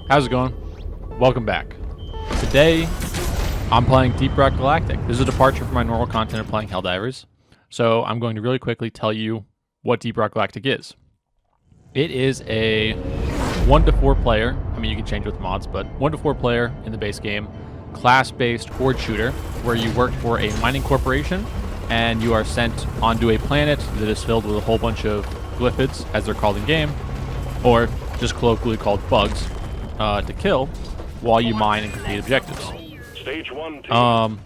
How's it going? Welcome back. Today, I'm playing Deep Rock Galactic. This is a departure from my normal content of playing Helldivers. So I'm going to really quickly tell you what Deep Rock Galactic is. It is a 1 to 4 player, I mean you can change with mods, but 1 to 4 player in the base game, class-based horde shooter, where you work for a mining corporation and you are sent onto a planet that is filled with a whole bunch of glyphids, as they're called in game, or just colloquially called bugs, to kill while you mine and complete objectives. Stage 1,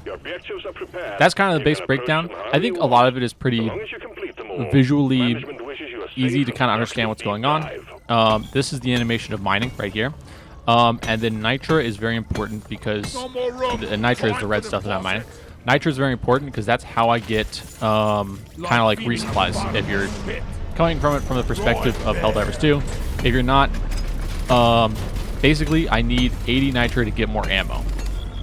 your objectives are prepared. That's kind of the basic breakdown. I think a lot of it is pretty visually easy to kind of understand what's going on. This is the animation of mining right here. And then Nitra is very important because Nitra is the red stuff that I'm mining. Nitra is very important because that's how I get kind of like resupplies. If you're coming from it from the perspective of Helldivers 2, if you're not, basically I need 80 Nitra to get more ammo.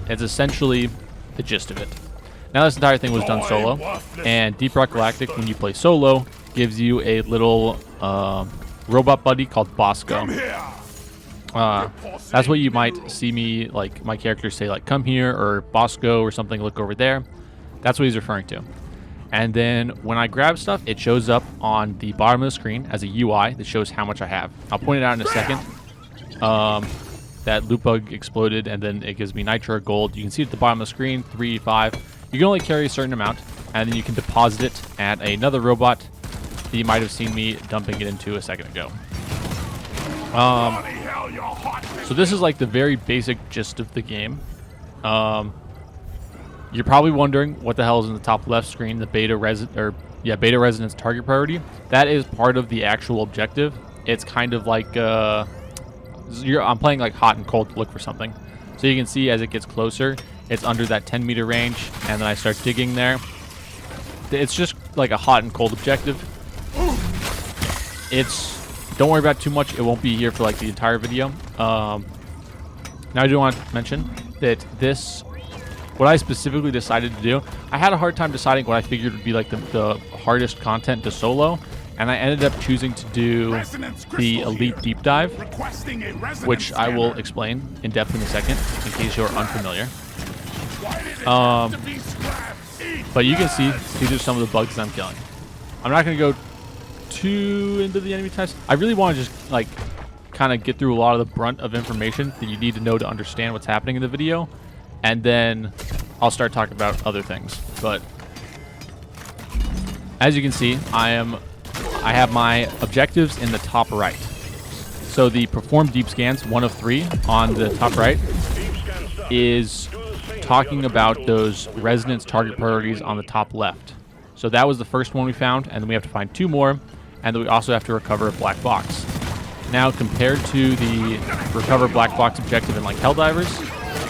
That's essentially the gist of it. Now this entire thing was done solo, and Deep Rock Galactic, when you play solo, gives you a little robot buddy called Bosco. That's what you might see me, like my characters say, like come here, or Bosco or something, look over there. That's what he's referring to. And then when I grab stuff, it shows up on the bottom of the screen as a UI that shows how much I have. I'll point it out in a second. That loot bug exploded, and then it gives me nitro gold. You can see at the bottom of the screen, 3, 5. You can only carry a certain amount, and then you can deposit it at another robot that you might have seen me dumping it into a second ago. So this is like the very basic gist of the game. You're probably wondering what the hell is in the top left screen, the beta resonance target priority. That is part of the actual objective. It's kind of like I'm playing like hot and cold to look for something. So you can see as it gets closer, it's under that 10 meter range, and then I start digging there. It's just like a hot and cold objective. Don't worry about it too much. It won't be here for like the entire video. Now I do want to mention that what I specifically decided to do, I had a hard time deciding what I figured would be like the hardest content to solo. And I ended up choosing to do the Elite Deep Dive, which I will explain in depth in a second, in case you're unfamiliar. But you can see, these are some of the bugs I'm killing. I'm not going to go too into the enemy types. I really want to just, like, kind of get through a lot of the brunt of information that you need to know to understand what's happening in the video. And then I'll start talking about other things. But as you can see, I have my objectives in the top right. So the perform deep scans, 1 of 3 on the top right, is talking about those resonance target priorities on the top left. So that was the first one we found, and then we have to find 2 more, and then we also have to recover a black box. Now, compared to the recover black box objective in like Helldivers,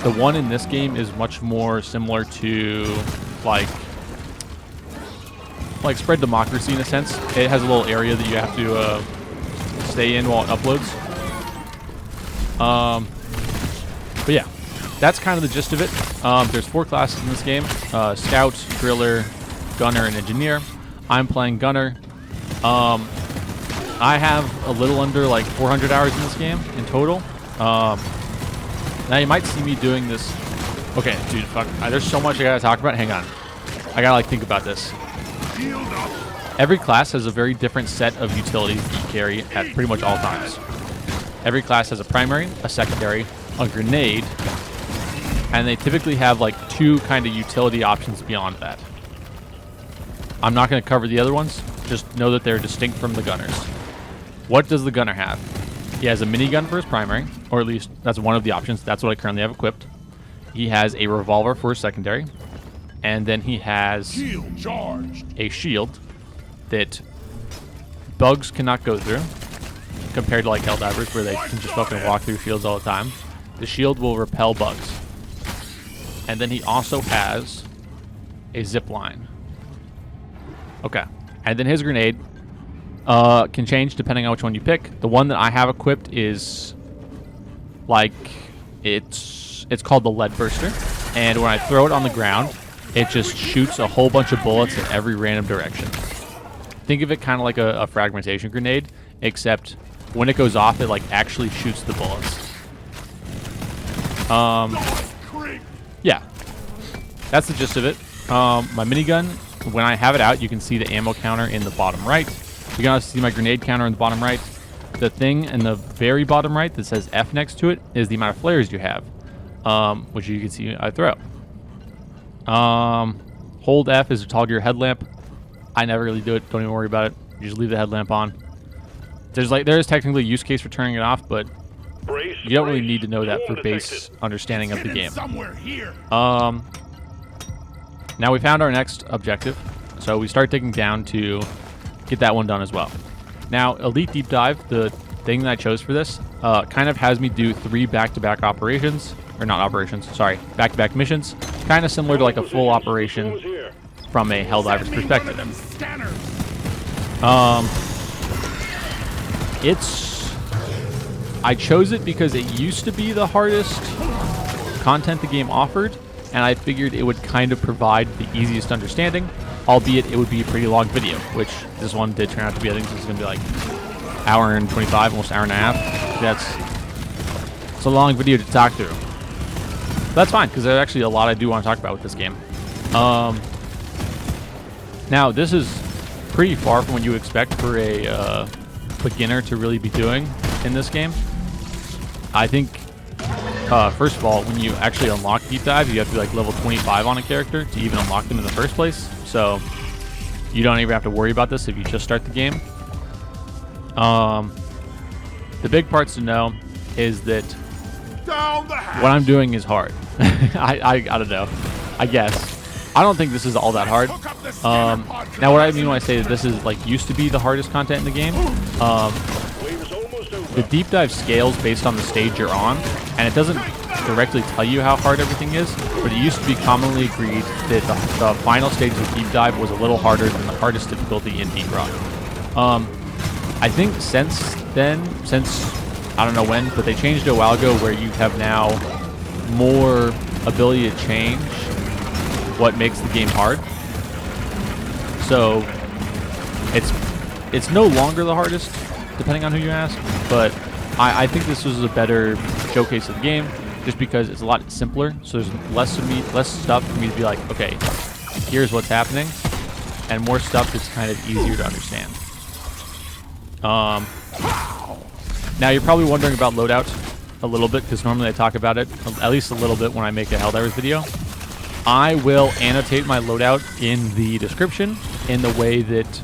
the one in this game is much more similar to like spread democracy in a sense. It has a little area that you have to stay in while it uploads. But yeah, that's kind of the gist of it. There's 4 classes in this game: Scout, Driller, Gunner, and Engineer. I'm playing Gunner. I have a little under like 400 hours in this game in total. Now you might see me doing this. Okay, dude, fuck. There's so much I gotta talk about. Hang on. I gotta like think about this. Every class has a very different set of utilities that you carry at pretty much all times. Every class has a primary, a secondary, a grenade, and they typically have like 2 kind of utility options beyond that. I'm not going to cover the other ones, just know that they're distinct from the gunners. What does the gunner have? He has a minigun for his primary, or at least that's one of the options. That's what I currently have equipped. He has a revolver for his secondary. And then he has a shield that bugs cannot go through, compared to like Helldivers where they can just fucking walk through shields all the time. The shield will repel bugs. And then he also has a zipline. Okay. And then his grenade can change depending on which one you pick. The one that I have equipped is like, it's called the Leadburster. And when I throw it on the ground, it just shoots a whole bunch of bullets in every random direction. Think of it kind of like a fragmentation grenade, except when it goes off, it like actually shoots the bullets. Yeah, that's the gist of it. My minigun, when I have it out, you can see the ammo counter in the bottom right. You can also see my grenade counter in the bottom right. The thing in the very bottom right that says F next to it is the amount of flares you have, which you can see I throw. Hold F is to toggle your headlamp. I never really do it. Don't even worry about it. You just leave the headlamp on. There is technically a use case for turning it off, but you don't really need to know that for base understanding of the game. Now we found our next objective, so we start digging down to get that one done as well. Now, Elite Deep Dive, the thing that I chose for this, kind of has me do 3 back-to-back operations, or not operations, sorry, back-to-back missions, kind of similar to like a full operation from a Helldiver's perspective. I chose it because it used to be the hardest content the game offered, and I figured it would kind of provide the easiest understanding, albeit it would be a pretty long video, which this one did turn out to be. I think this is going to be like hour and 25, almost hour and a half. It's a long video to talk through. But that's fine, because there's actually a lot I do want to talk about with this game. Now, this is pretty far from what you expect for a beginner to really be doing in this game. I think, first of all, when you actually unlock Deep Dive, you have to be like level 25 on a character to even unlock them in the first place. So you don't even have to worry about this if you just start the game. The big parts to know is that what I'm doing is hard. I don't know. I guess. I don't think this is all that hard. Now, what I mean when I say that this is like used to be the hardest content in the game, the deep dive scales based on the stage you're on, and it doesn't directly tell you how hard everything is, but it used to be commonly agreed that the final stage of deep dive was a little harder than the hardest difficulty in Deep Rock. I think since I don't know when, but they changed it a while ago where you have now more ability to change what makes the game hard. So it's no longer the hardest, depending on who you ask, but I think this was a better showcase of the game just because it's a lot simpler, so there's less stuff for me to be like, okay, here's what's happening, and more stuff that's kind of easier to understand. Now you're probably wondering about loadout a little bit, because normally I talk about it at least a little bit when I make a Helldivers video. I will annotate my loadout in the description in the way that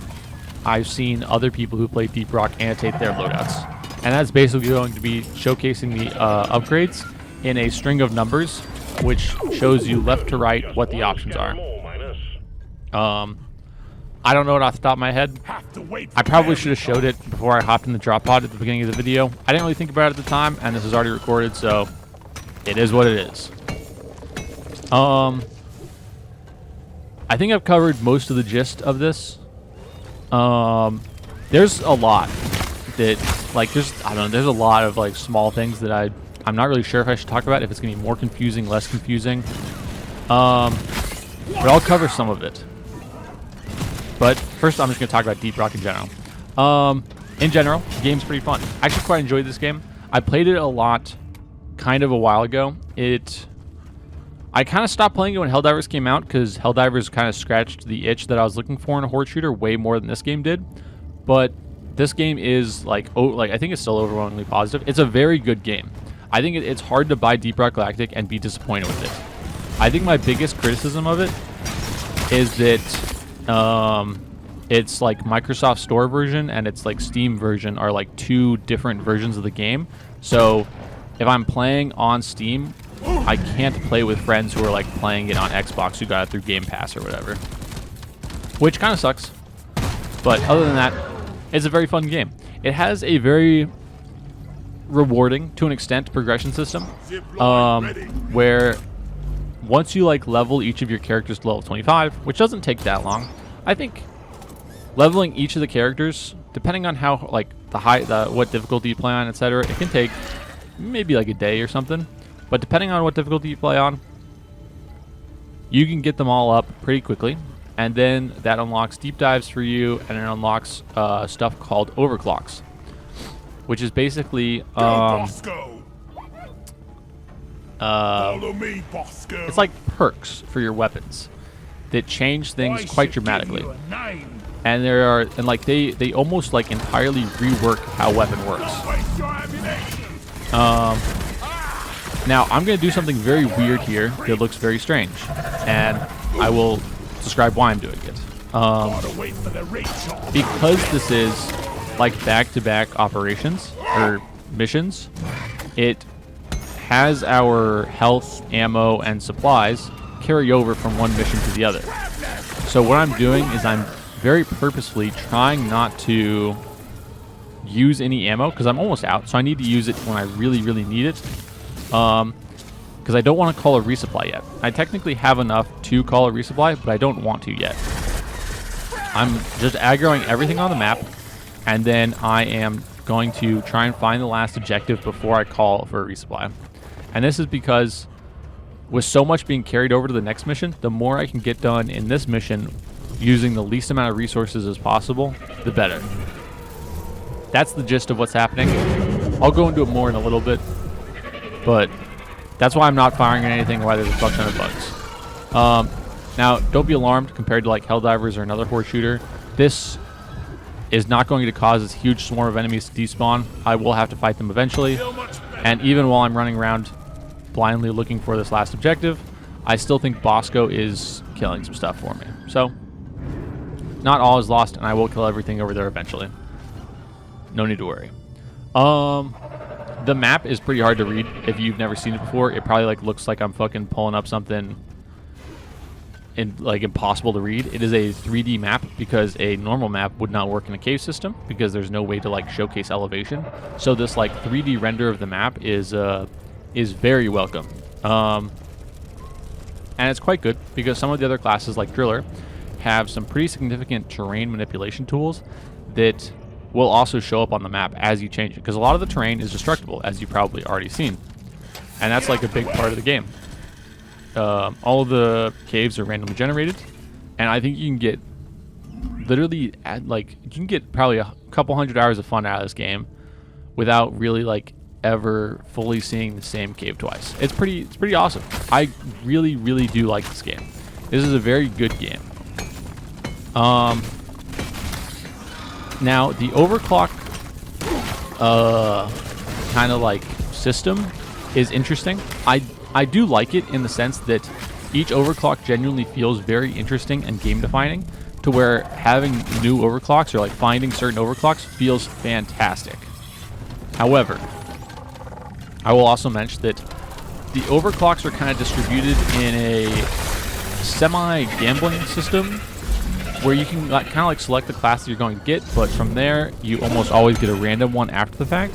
I've seen other people who play Deep Rock annotate their loadouts. And that's basically going to be showcasing the upgrades in a string of numbers, which shows you left to right what the options are. I don't know it off the top of my head. I probably should have showed it before I hopped in the drop pod at the beginning of the video. I didn't really think about it at the time, and this is already recorded, so it is what it is. I think I've covered most of the gist of this. There's a lot that, like, there's a lot of, like, small things that I'm not really sure if I should talk about, if it's going to be more confusing, less confusing. But I'll cover some of it. But first, I'm just going to talk about Deep Rock in general. In general, the game's pretty fun. I actually quite enjoyed this game. I played it a lot kind of a while ago. I kind of stopped playing it when Helldivers came out because Helldivers kind of scratched the itch that I was looking for in a horde shooter way more than this game did. But this game is I think it's still overwhelmingly positive. It's a very good game. I think it's hard to buy Deep Rock Galactic and be disappointed with it. I think my biggest criticism of it is that it's like Microsoft Store version and it's like Steam version are like two different versions of the game. So if I'm playing on Steam, I can't play with friends who are like playing it on Xbox who got it through Game Pass or whatever, which kind of sucks. But other than that, it's a very fun game. It has a very rewarding, to an extent, progression system, where once you like level each of your characters to level 25, which doesn't take that long, I think leveling each of the characters, depending on how like what difficulty you play on, etc., it can take maybe like a day or something. But depending on what difficulty you play on, you can get them all up pretty quickly. And then that unlocks deep dives for you, and it unlocks stuff called overclocks, which is basically Follow me, Bosco. it's like perks for your weapons that change things quite dramatically. And there are, and like they almost like entirely rework how weapon works. Now I'm gonna do something very weird here that looks very strange, and I will describe why I'm doing it. Because this is like back-to-back operations or missions, it has our health, ammo, and supplies carry over from one mission to the other. So what I'm doing is I'm very purposefully trying not to use any ammo because I'm almost out, so I need to use it when I really, really need it. Because I don't want to call a resupply yet. I technically have enough to call a resupply, but I don't want to yet. I'm just aggroing everything on the map, and then I am going to try and find the last objective before I call for a resupply. And this is because with so much being carried over to the next mission, the more I can get done in this mission using the least amount of resources as possible, the better. That's the gist of what's happening. I'll go into it more in a little bit, but that's why I'm not firing at anything, why there's a fuck ton of bugs. Now, don't be alarmed compared to like Helldivers or another horde shooter. This is not going to cause this huge swarm of enemies to despawn. I will have to fight them eventually. And even while I'm running around blindly looking for this last objective, I still think Bosco is killing some stuff for me. So, not all is lost, and I will kill everything over there eventually. No need to worry. The map is pretty hard to read if you've never seen it before. It probably like looks like I'm fucking pulling up something like impossible to read. It is a 3D map because a normal map would not work in a cave system because there's no way to like showcase elevation. So this like 3D render of the map is very welcome. And it's quite good because some of the other classes like Driller have some pretty significant terrain manipulation tools that will also show up on the map as you change it, because a lot of the terrain is destructible, as you've probably already seen, and that's like a big part of the game. All of the caves are randomly generated, and I think you can get literally you can get probably a couple hundred hours of fun out of this game without really like ever fully seeing the same cave twice. It's pretty awesome. I really, really do like this game. This is a very good game. Now, the overclock kind of like system is interesting. I do like it in the sense that each overclock genuinely feels very interesting and game defining, to where having new overclocks or like finding certain overclocks feels fantastic. However, I will also mention that the overclocks are kind of distributed in a semi-gambling system where you can kind of like select the class that you're going to get, but from there you almost always get a random one after the fact,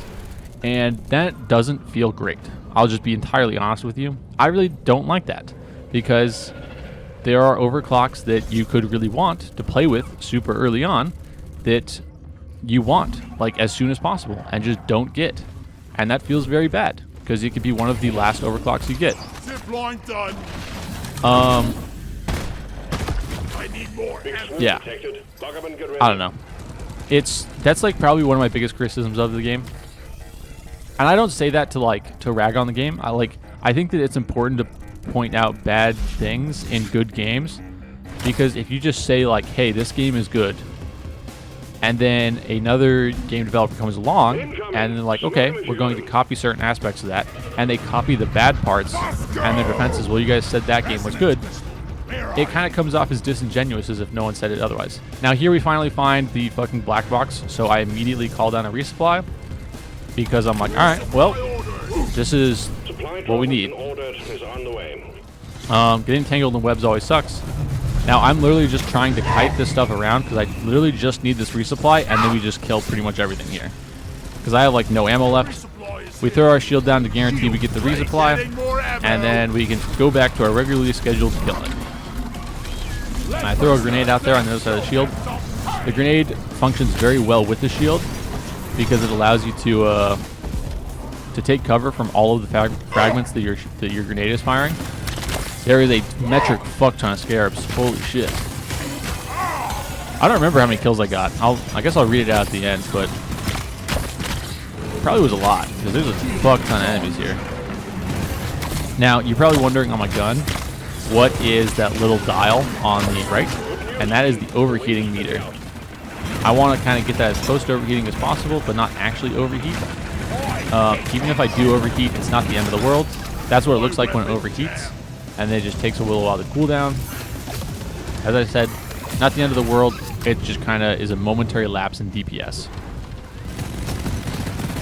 and that doesn't feel great. I'll just be entirely honest with you. I really don't like that, because there are overclocks that you could really want to play with super early on that you want like as soon as possible and just don't get, and that feels very bad because it could be one of the last overclocks you get. Zipline done. I need more. Yeah. I don't know. That's like probably one of my biggest criticisms of the game. And I don't say that to rag on the game. I think that it's important to point out bad things in good games, because if you just say like, hey, this game is good, and then another game developer comes along and they're like, okay, we're going to copy certain aspects of that, and they copy the bad parts, and their defense is, well, you guys said that game was good, it kind of comes off as disingenuous, as if no one said it otherwise. Now here we finally find the fucking black box, so I immediately call down a resupply, because I'm like, alright, well, this is what we need. Getting tangled in webs always sucks. Now I'm literally just trying to kite this stuff around because I literally just need this resupply, and then we just kill pretty much everything here. Because I have like no ammo left. We throw our shield down to guarantee we get the resupply, and then we can go back to our regularly scheduled killing. And I throw a grenade out there on the other side of the shield. The grenade functions very well with the shield because it allows you to take cover from all of the fragments that your grenade is firing. There is a metric fuck ton of scarabs. Holy shit. I don't remember how many kills I got. I guess I'll read it out at the end, but it probably was a lot, because there's a fuck ton of enemies here. Now, you're probably wondering on my gun, what is that little dial on the right? And that is the overheating meter. I want to kind of get that as close to overheating as possible, but not actually overheat. Even if I do overheat, it's not the end of the world. That's what it looks like when it overheats, and then it just takes a little while to cool down. As I said, not the end of the world. It just kind of is a momentary lapse in DPS.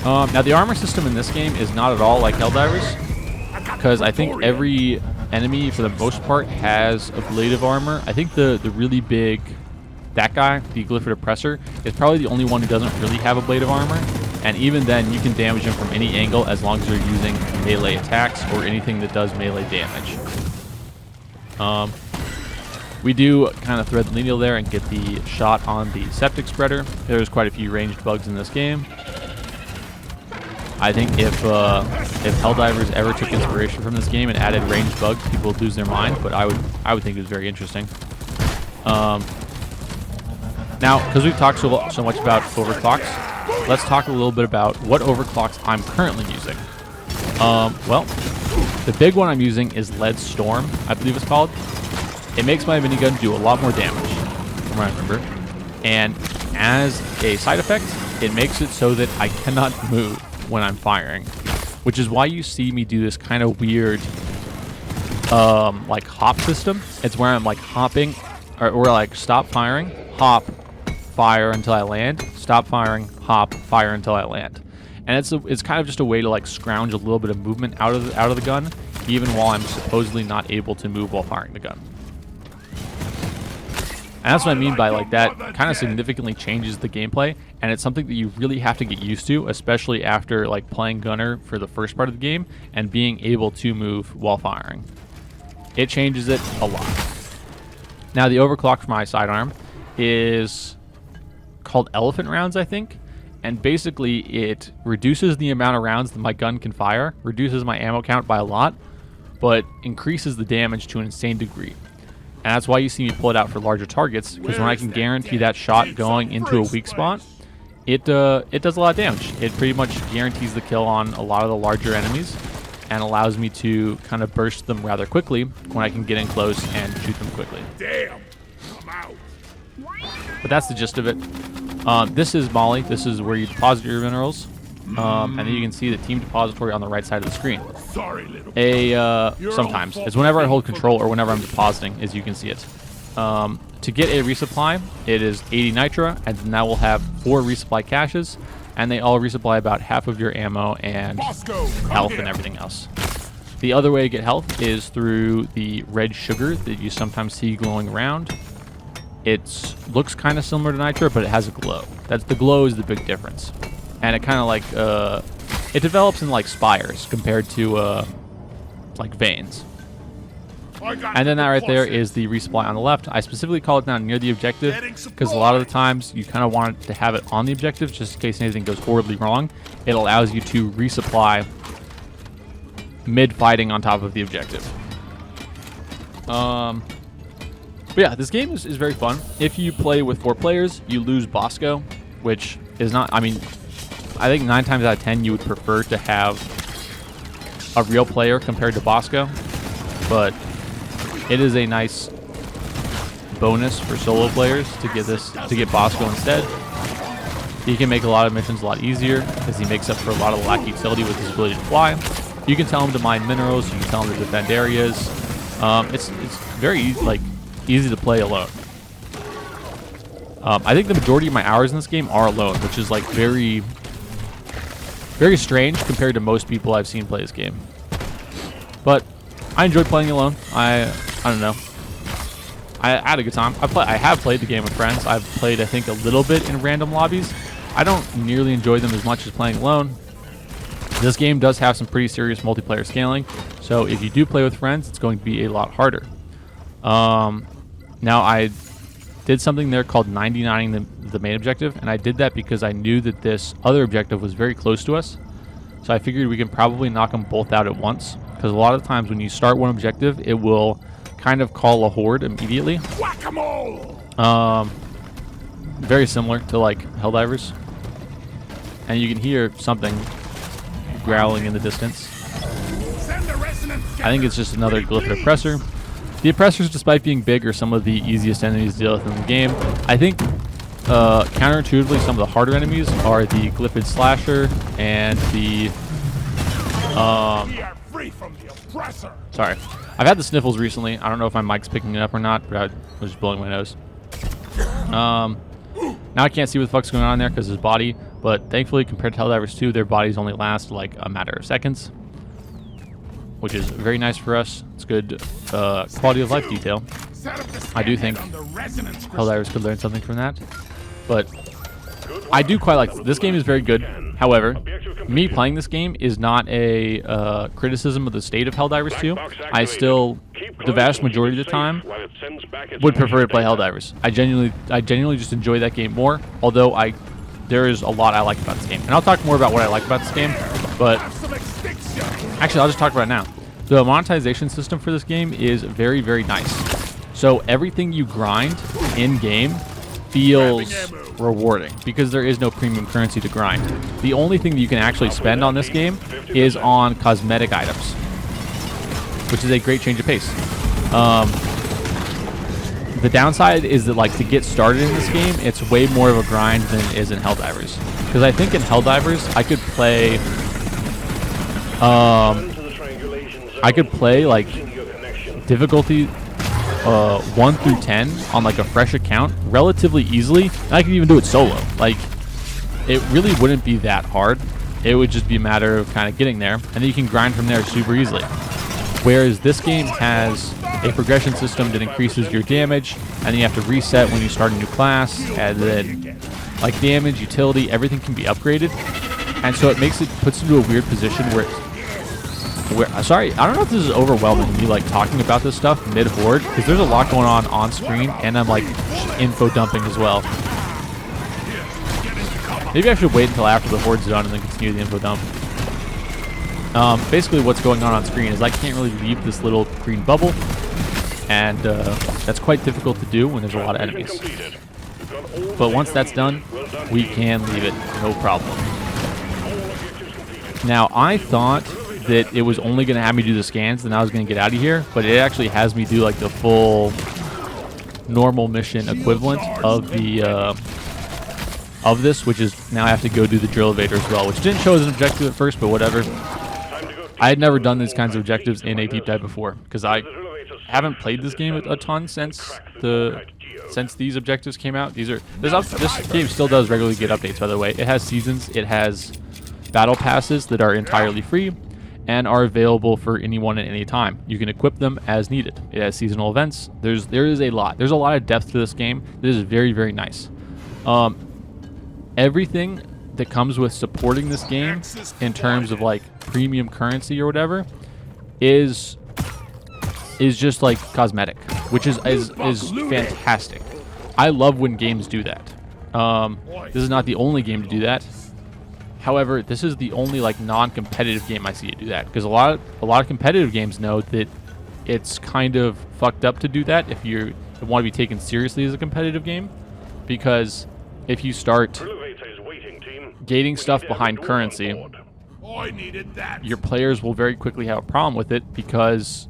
Now, the armor system in this game is not at all like Helldivers, because I think every enemy, for the most part, has ablative armor. I think the really big, that guy, the Glyphid Oppressor, is probably the only one who doesn't really have ablative armor. And even then, you can damage him from any angle as long as you're using melee attacks or anything that does melee damage. We do kind of thread the needle there and get the shot on the septic spreader. There's quite a few ranged bugs in this game. I think if Helldivers ever took inspiration from this game and added ranged bugs, people would lose their mind. But I would think it was very interesting. Now, because we've talked so much about overclocks, let's talk a little bit about what overclocks I'm currently using. Well, the big one I'm using is Leadstorm, I believe it's called. It makes my minigun do a lot more damage, from what I remember. And as a side effect, it makes it so that I cannot move when I'm firing, which is why you see me do this kind of weird, like hop system. It's where I'm like hopping, or like stop firing, hop, fire until I land, stop firing, hop, fire until I land. And it's kind of just a way to like scrounge a little bit of movement out of the gun, even while I'm supposedly not able to move while firing the gun. And that's what I mean by like that kind of significantly changes the gameplay, and it's something that you really have to get used to, especially after like playing gunner for the first part of the game and being able to move while firing. It changes it a lot. Now, the overclock for my sidearm is called Elephant Rounds, I think, and basically it reduces the amount of rounds that my gun can fire, reduces my ammo count by a lot, but increases the damage to an insane degree. And that's why you see me pull it out for larger targets, because when I can guarantee that shot going into a weak spot, it does a lot of damage. It pretty much guarantees the kill on a lot of the larger enemies and allows me to kind of burst them rather quickly when I can get in close and shoot them quickly. Damn, I'm out. But that's the gist of it. This is Molly. This is where you deposit your minerals. And then you can see the team depository on the right side of the screen. Sorry, little. Sometimes it's whenever I hold control or whenever I'm depositing, as you can see it. To get a resupply, it is 80 nitra, and then that will have 4 resupply caches, and they all resupply about half of your ammo and health and everything else. The other way to get health is through the red sugar that you sometimes see glowing around. It looks kind of similar to nitra, but it has a glow. The glow is the big difference. And it kind of like, it develops in like spires compared to like veins. And then that right there is the resupply on the left. I specifically call it down near the objective because a lot of the times you kind of want to have it on the objective just in case anything goes horribly wrong. It allows you to resupply mid-fighting on top of the objective. But yeah, this game is very fun. If you play with 4 players, you lose Bosco, which is not, I mean, I think 9 times out of 10 you would prefer to have a real player compared to Bosco, but it is a nice bonus for solo players to get Bosco instead. He can make a lot of missions a lot easier because he makes up for a lot of the lack of utility with his ability to fly. You can tell him to mine minerals, you can tell him to defend areas. It's very easy to play alone. I think the majority of my hours in this game are alone, which is like very strange compared to most people I've seen play this game. But I enjoy playing alone. I don't know. I had a good time. I have played the game with friends. I've played, I think, a little bit in random lobbies. I don't nearly enjoy them as much as playing alone. This game does have some pretty serious multiplayer scaling, so if you do play with friends, it's going to be a lot harder. Now, I did something there called 99ing the main objective, and I did that because I knew that this other objective was very close to us. So I figured we can probably knock them both out at once, because a lot of the times when you start one objective, it will kind of call a horde immediately. Whack-a-mole! Very similar to like Helldivers. And you can hear something growling in the distance. Send the resonant I think it's just another Glyphid Oppressor. The Oppressors, despite being big, are some of the easiest enemies to deal with in the game. I think counterintuitively, some of the harder enemies are the Glyphid Slasher and the... We are free from the oppressor. Sorry. I've had the sniffles recently. I don't know if my mic's picking it up or not, but I was just blowing my nose. Now I can't see what the fuck's going on there because of his body, but thankfully, compared to Helldivers 2, their bodies only last like a matter of seconds, which is very nice for us. It's good quality of life detail. I do think Helldivers could learn something from that, but I do quite like this game. Is very good. However, me playing this game is not a criticism of the state of Helldivers 2. I still, the vast majority of the time, would prefer to play Helldivers. I genuinely just enjoy that game more. Although there is a lot I like about this game, and I'll talk more about what I like about this game. But actually, I'll just talk about it now. The monetization system for this game is very, very nice. So everything you grind in game feels rewarding because there is no premium currency to grind. The only thing that you can actually spend on this game is on cosmetic items, which is a great change of pace. The downside is that, like, to get started in this game, it's way more of a grind than it is in Helldivers. Because I think in Helldivers, I could play like difficulty 1 through 10 on like a fresh account relatively easily, and I could even do it solo. Like, it really wouldn't be that hard. It would just be a matter of kind of getting there, and then you can grind from there super easily. Whereas this game has a progression system that increases your damage, and then you have to reset when you start a new class, and then like damage, utility, everything can be upgraded, and so it puts you into a weird position where sorry, I don't know if this is overwhelming me, like, talking about this stuff mid-horde, because there's a lot going on screen, and I'm, like, info dumping as well. Maybe I should wait until after the horde's done and then continue the info dump. Basically, what's going on screen is I can't really leave this little green bubble, and that's quite difficult to do when there's a lot of enemies. But once that's done, we can leave it, no problem. Now, I thought that it was only going to have me do the scans, then I was going to get out of here, but it actually has me do like the full normal mission equivalent of the of this, which is now I have to go do the drill elevator as well, which didn't show as an objective at first, but whatever. I had never done these kinds of objectives in a deep dive before because I haven't played this game a ton since these objectives came out. This game still does regularly get updates, by the way. It has seasons, it has battle passes that are entirely free and are available for anyone at any time. You can equip them as needed. It has seasonal events. There's a lot of depth to this game. This is very, very nice. Everything that comes with supporting this game in terms of like premium currency or whatever is just like cosmetic, which is fantastic. I love when games do that. This is not the only game to do that. However, this is the only like non-competitive game I see it do that, because a lot of competitive games know that it's kind of fucked up to do that if you want to be taken seriously as a competitive game, because if you start gating stuff behind currency, your players will very quickly have a problem with it because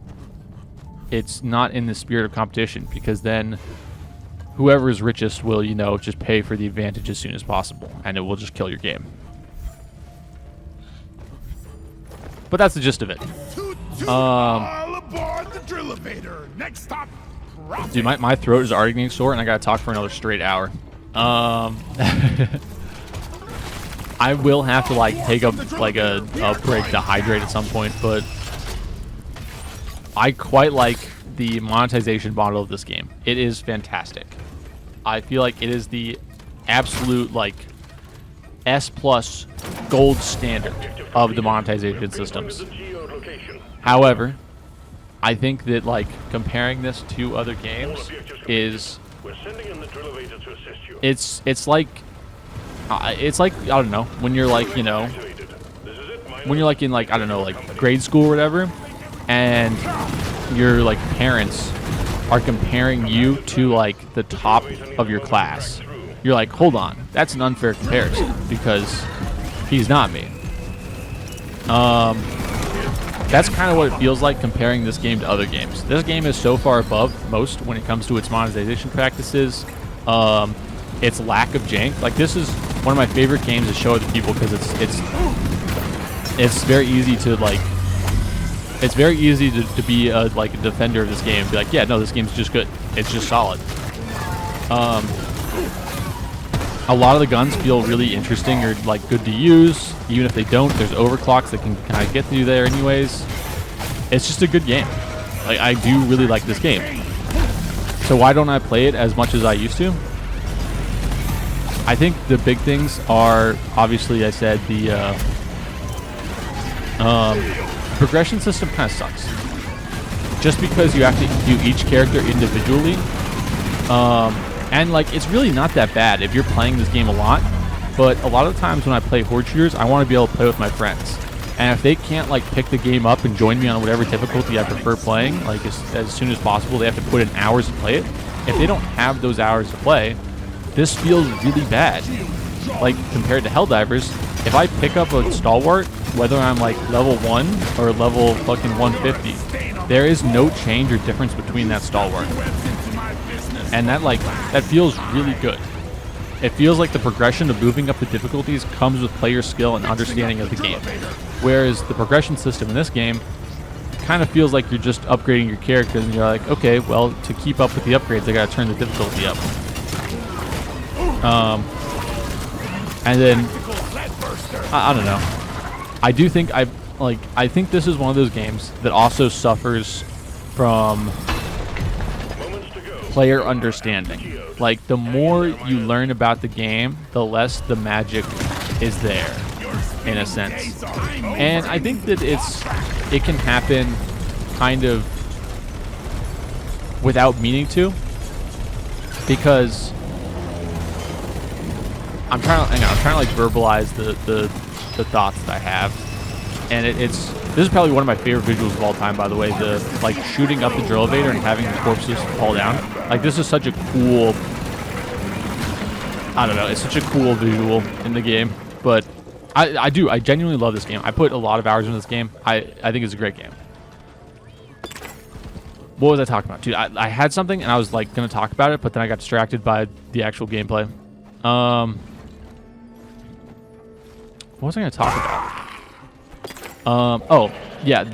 it's not in the spirit of competition, because then whoever is richest will, just pay for the advantage as soon as possible, and it will just kill your game. But that's the gist of it. Dude, my throat is already getting sore, and I gotta talk for another straight hour. I will have to like take a break to hydrate at some point, but I quite like the monetization model of this game. It is fantastic. I feel like it is the absolute like S+ gold standard of the monetization systems. However, I think that like comparing this to other games is it's like I don't know, when you're like in like I don't know, like grade school or whatever, and your like parents are comparing you to like the top of your class. You're like, hold on, that's an unfair comparison because he's not me. That's kind of what it feels like comparing this game to other games. This game is so far above most when it comes to its monetization practices, its lack of jank. Like, this is one of my favorite games to show other people because it's very easy to like. It's very easy to be a defender of this game and be like, yeah, no, this game's just good. It's just solid. A lot of the guns feel really interesting or like good to use. Even if they don't, there's overclocks that can kind of get through there anyways. It's just a good game. Like, I do really like this game. So why don't I play it as much as I used to? I think the big things are, obviously, I said the progression system kind of sucks. Just because you have to do each character individually. And like, it's really not that bad if you're playing this game a lot, but a lot of the times when I play horde shooters, I want to be able to play with my friends. And if they can't like pick the game up and join me on whatever difficulty I prefer playing, like as soon as possible, they have to put in hours to play it. If they don't have those hours to play, this feels really bad. Like, compared to Helldivers, if I pick up a stalwart, whether I'm like level 1 or level fucking 150, there is no change or difference between that stalwart. And that feels really good. It feels like the progression of moving up the difficulties comes with player skill and understanding of the game. Whereas the progression system in this game kind of feels like you're just upgrading your characters and you're like, okay, well, to keep up with the upgrades, I gotta turn the difficulty up. And then, I don't know. I do think I think this is one of those games that also suffers from player understanding. Like, the more you learn about the game, the less the magic is there, in a sense. And I think that it can happen kind of without meaning to, because I'm trying to like verbalize the thoughts that I have, and this is probably one of my favorite visuals of all time, by the way. The like shooting up the drill elevator and having the corpses fall down. Like, this is such a cool, I don't know, it's such a cool visual in the game. But I genuinely love this game. I put a lot of hours into this game. I think it's a great game. What was I talking about? Dude, I had something and I was like gonna talk about it, but then I got distracted by the actual gameplay. What was I gonna talk about? Oh yeah,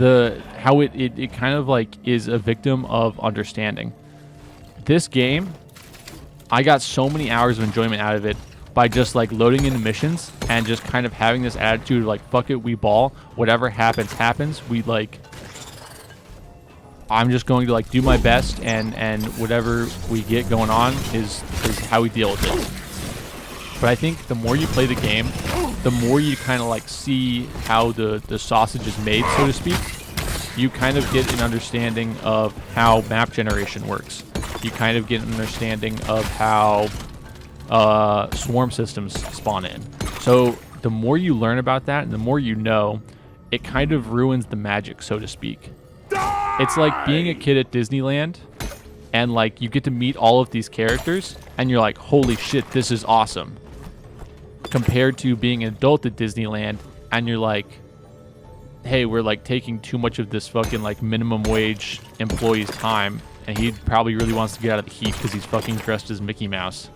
how it kind of like is a victim of understanding. This game, I got so many hours of enjoyment out of it by just like loading into missions and just kind of having this attitude of like, fuck it, we ball, whatever happens happens. We like, I'm just going to like do my best, and whatever we get going on is how we deal with it. But I think the more you play the game, the more you kind of like see how the sausage is made, so to speak. You kind of get an understanding of how map generation works. You kind of get an understanding of how swarm systems spawn in. So the more you learn about that and the more you know, it kind of ruins the magic, so to speak. It's like being a kid at Disneyland and like you get to meet all of these characters and you're like, holy shit, this is awesome. Compared to being an adult at Disneyland and you're like, hey, we're like taking too much of this fucking like minimum wage employee's time, and he probably really wants to get out of the heat because he's fucking dressed as Mickey Mouse.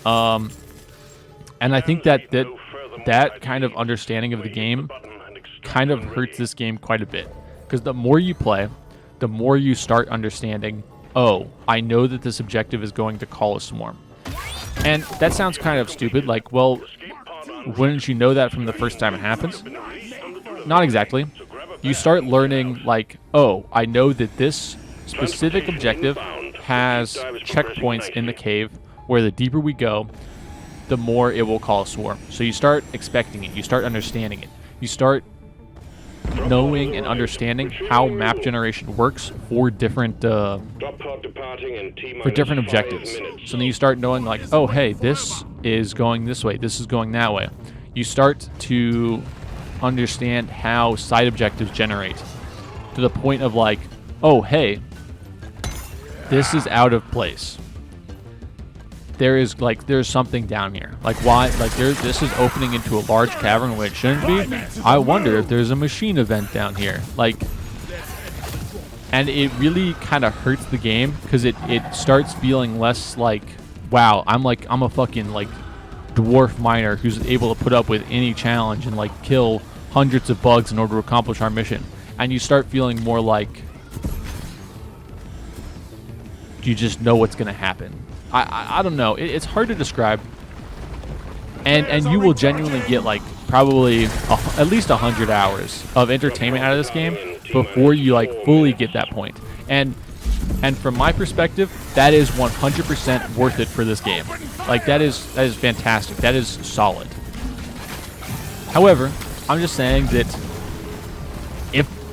And I think that kind of understanding of the game kind of hurts this game quite a bit, because the more you play, the more you start understanding, oh, I know that this objective is going to call a swarm. And that sounds kind of stupid, like, well, wouldn't you know that from the first time it happens? Not exactly. You start learning, like, oh, I know that this specific objective has checkpoints in the cave where the deeper we go, the more it will call a swarm. So you start expecting it. You start understanding it. You start knowing and understanding how map generation works for different objectives. So then you start knowing, like, oh, hey, this is going this way. This is going that way. You start to understand how side objectives generate to the point of like, oh, hey, this is out of place. there's something down here. Like why? Like this is opening into a large cavern when it shouldn't be. I wonder if there's a machine event down here. Like, and it really kind of hurts the game because it starts feeling less like, wow, I'm a fucking like dwarf miner who's able to put up with any challenge and like kill hundreds of bugs in order to accomplish our mission. And you start feeling more like you just know what's gonna happen. I don't know. It's hard to describe. And you will genuinely get like probably at least 100 hours of entertainment out of this game before you like fully get that point. And from my perspective, that is 100% worth it for this game. Like that is fantastic. That is solid. However, I'm just saying that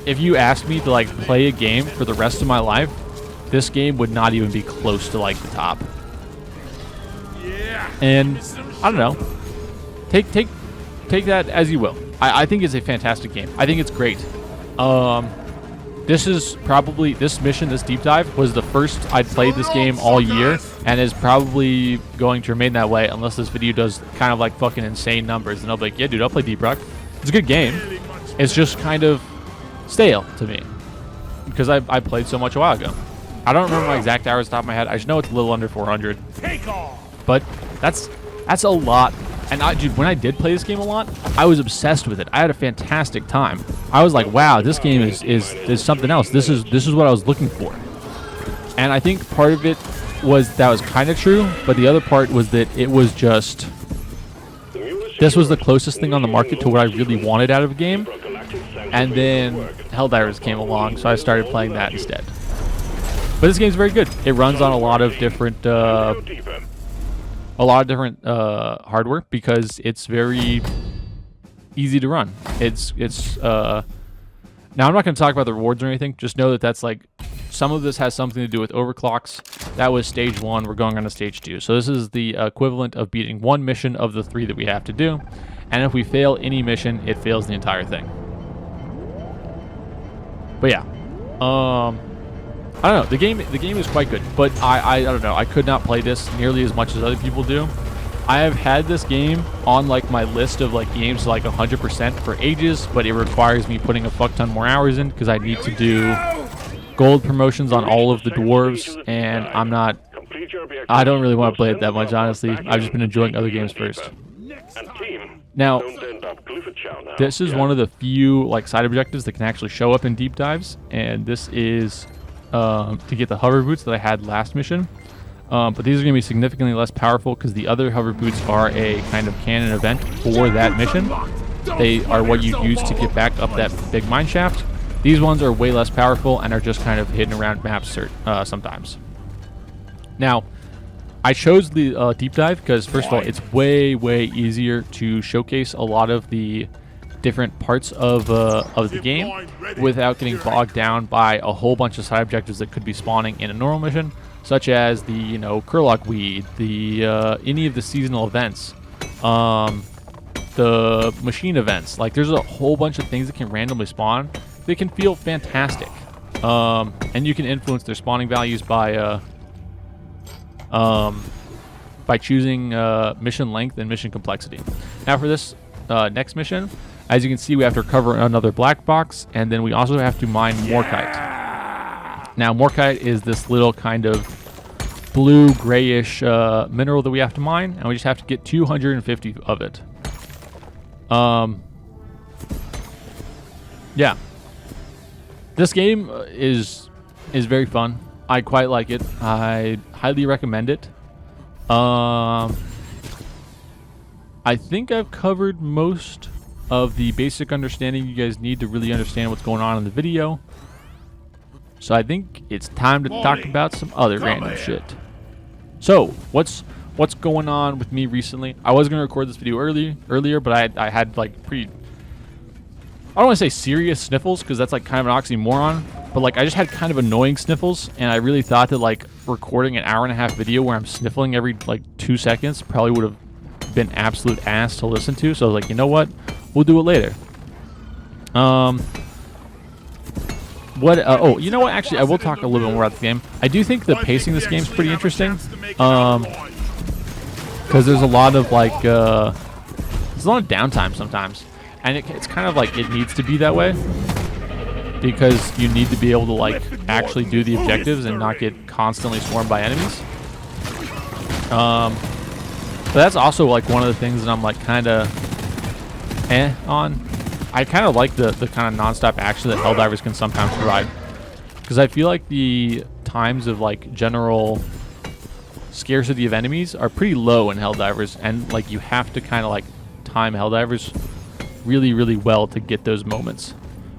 if you asked me to like play a game for the rest of my life, this game would not even be close to like the top. And I don't know. Take that as you will. I think it's a fantastic game. I think it's great. This is probably this deep dive was the first I'd played this game all year, and is probably going to remain that way unless this video does kind of like fucking insane numbers. And I'll be like, yeah, dude, I'll play Deep Rock. It's a good game. It's just kind of stale to me because I played so much a while ago. I don't remember my exact hours off the top of my head. I just know it's a little under 400. But that's a lot. And dude, when I did play this game a lot, I was obsessed with it. I had a fantastic time. I was like, wow, this game is something else. This is what I was looking for. And I think part of it was that was kind of true, but the other part was that it was just this was the closest thing on the market to what I really wanted out of a game. And then Helldivers came along, so I started playing that instead. But this game's very good. It runs on a lot of different hardware because it's very easy to run. Now I'm not going to talk about the rewards or anything. Just know that that's like some of this has something to do with overclocks. That was stage 1. We're going on to stage 2. So this is the equivalent of beating one mission of the 3 that we have to do. And if we fail any mission, it fails the entire thing. But yeah, I don't know. The game is quite good, but I don't know. I could not play this nearly as much as other people do. I have had this game on like my list of like games like 100% for ages, but it requires me putting a fuck ton more hours in because I need to do gold promotions on all of the dwarves, and I don't really want to play it that much, honestly. I've just been enjoying other games first. Now, this is one of the few like side objectives that can actually show up in deep dives, and this is to get the hover boots that I had last mission. But these are going to be significantly less powerful because the other hover boots are a kind of canon event for that mission. They are what you use to get back up that big mine shaft. These ones are way less powerful and are just kind of hidden around maps sometimes. Now, I chose the deep dive because, first of all, it's way, way easier to showcase a lot of the different parts of the game without getting bogged down by a whole bunch of side objectives that could be spawning in a normal mission, such as the Curlock Weed, the any of the seasonal events, the machine events. Like, there's a whole bunch of things that can randomly spawn. They can feel fantastic, and you can influence their spawning values by choosing mission length and mission complexity. Now for this next mission, as you can see, we have to recover another black box, and then we also have to mine Morkite. Now Morkite is this little kind of blue grayish mineral that we have to mine, and we just have to get 250 of it. Yeah, this game is very fun. I quite like it. I highly recommend it. I think I've covered most of the basic understanding you guys need to really understand what's going on in the video. So I think it's time to talk about some other random shit. So what's going on with me recently? I was gonna record this video earlier, but I had like I don't want to say serious sniffles because that's like kind of an oxymoron, but like I just had kind of annoying sniffles, and I really thought that like recording an hour-and-a-half video where I'm sniffling every like 2 seconds probably would have been absolute ass to listen to. So I was like, you know what? We'll do it later. Oh, you know what? Actually, I will talk a little bit more about the game. I do think the pacing of this game is pretty interesting. because there's a lot of like there's a lot of downtime sometimes, and it's kind of like it needs to be that way because you need to be able to like actually do the objectives and not get constantly swarmed by enemies. But that's also like one of the things that I'm like kind of on. I kind of like the kind of non-stop action that Helldivers can sometimes provide, because I feel like the times of like general scarcity of enemies are pretty low in Helldivers, and like you have to kind of like time Helldivers really, really well to get those moments.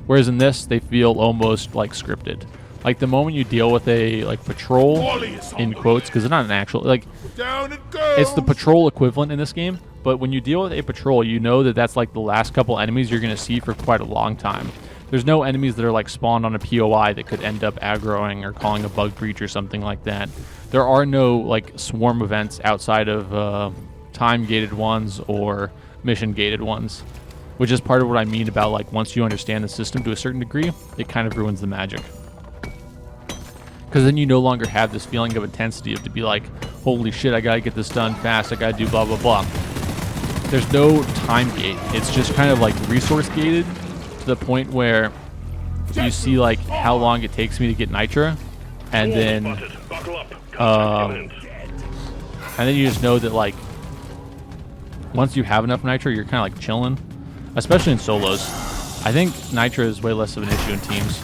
Whereas in this, they feel almost like scripted. Like the moment you deal with a like patrol, in quotes, because it's not an actual like it's the patrol equivalent in this game. But when you deal with a patrol, you know that that's like the last couple enemies you're going to see for quite a long time. There's no enemies that are like spawned on a POI that could end up aggroing or calling a bug breach or something like that. There are no like swarm events outside of time-gated ones or mission-gated ones, which is part of what I mean about like once you understand the system to a certain degree, it kind of ruins the magic. Because then you no longer have this feeling of intensity of to be like, holy shit, I gotta get this done fast, I gotta do blah, blah, blah. There's no time gate. It's just kind of like resource gated to the point where you see like how long it takes me to get Nitra, and then you just know that like once you have enough Nitra, you're kind of like chilling, especially in solos. I think Nitra is way less of an issue in teams.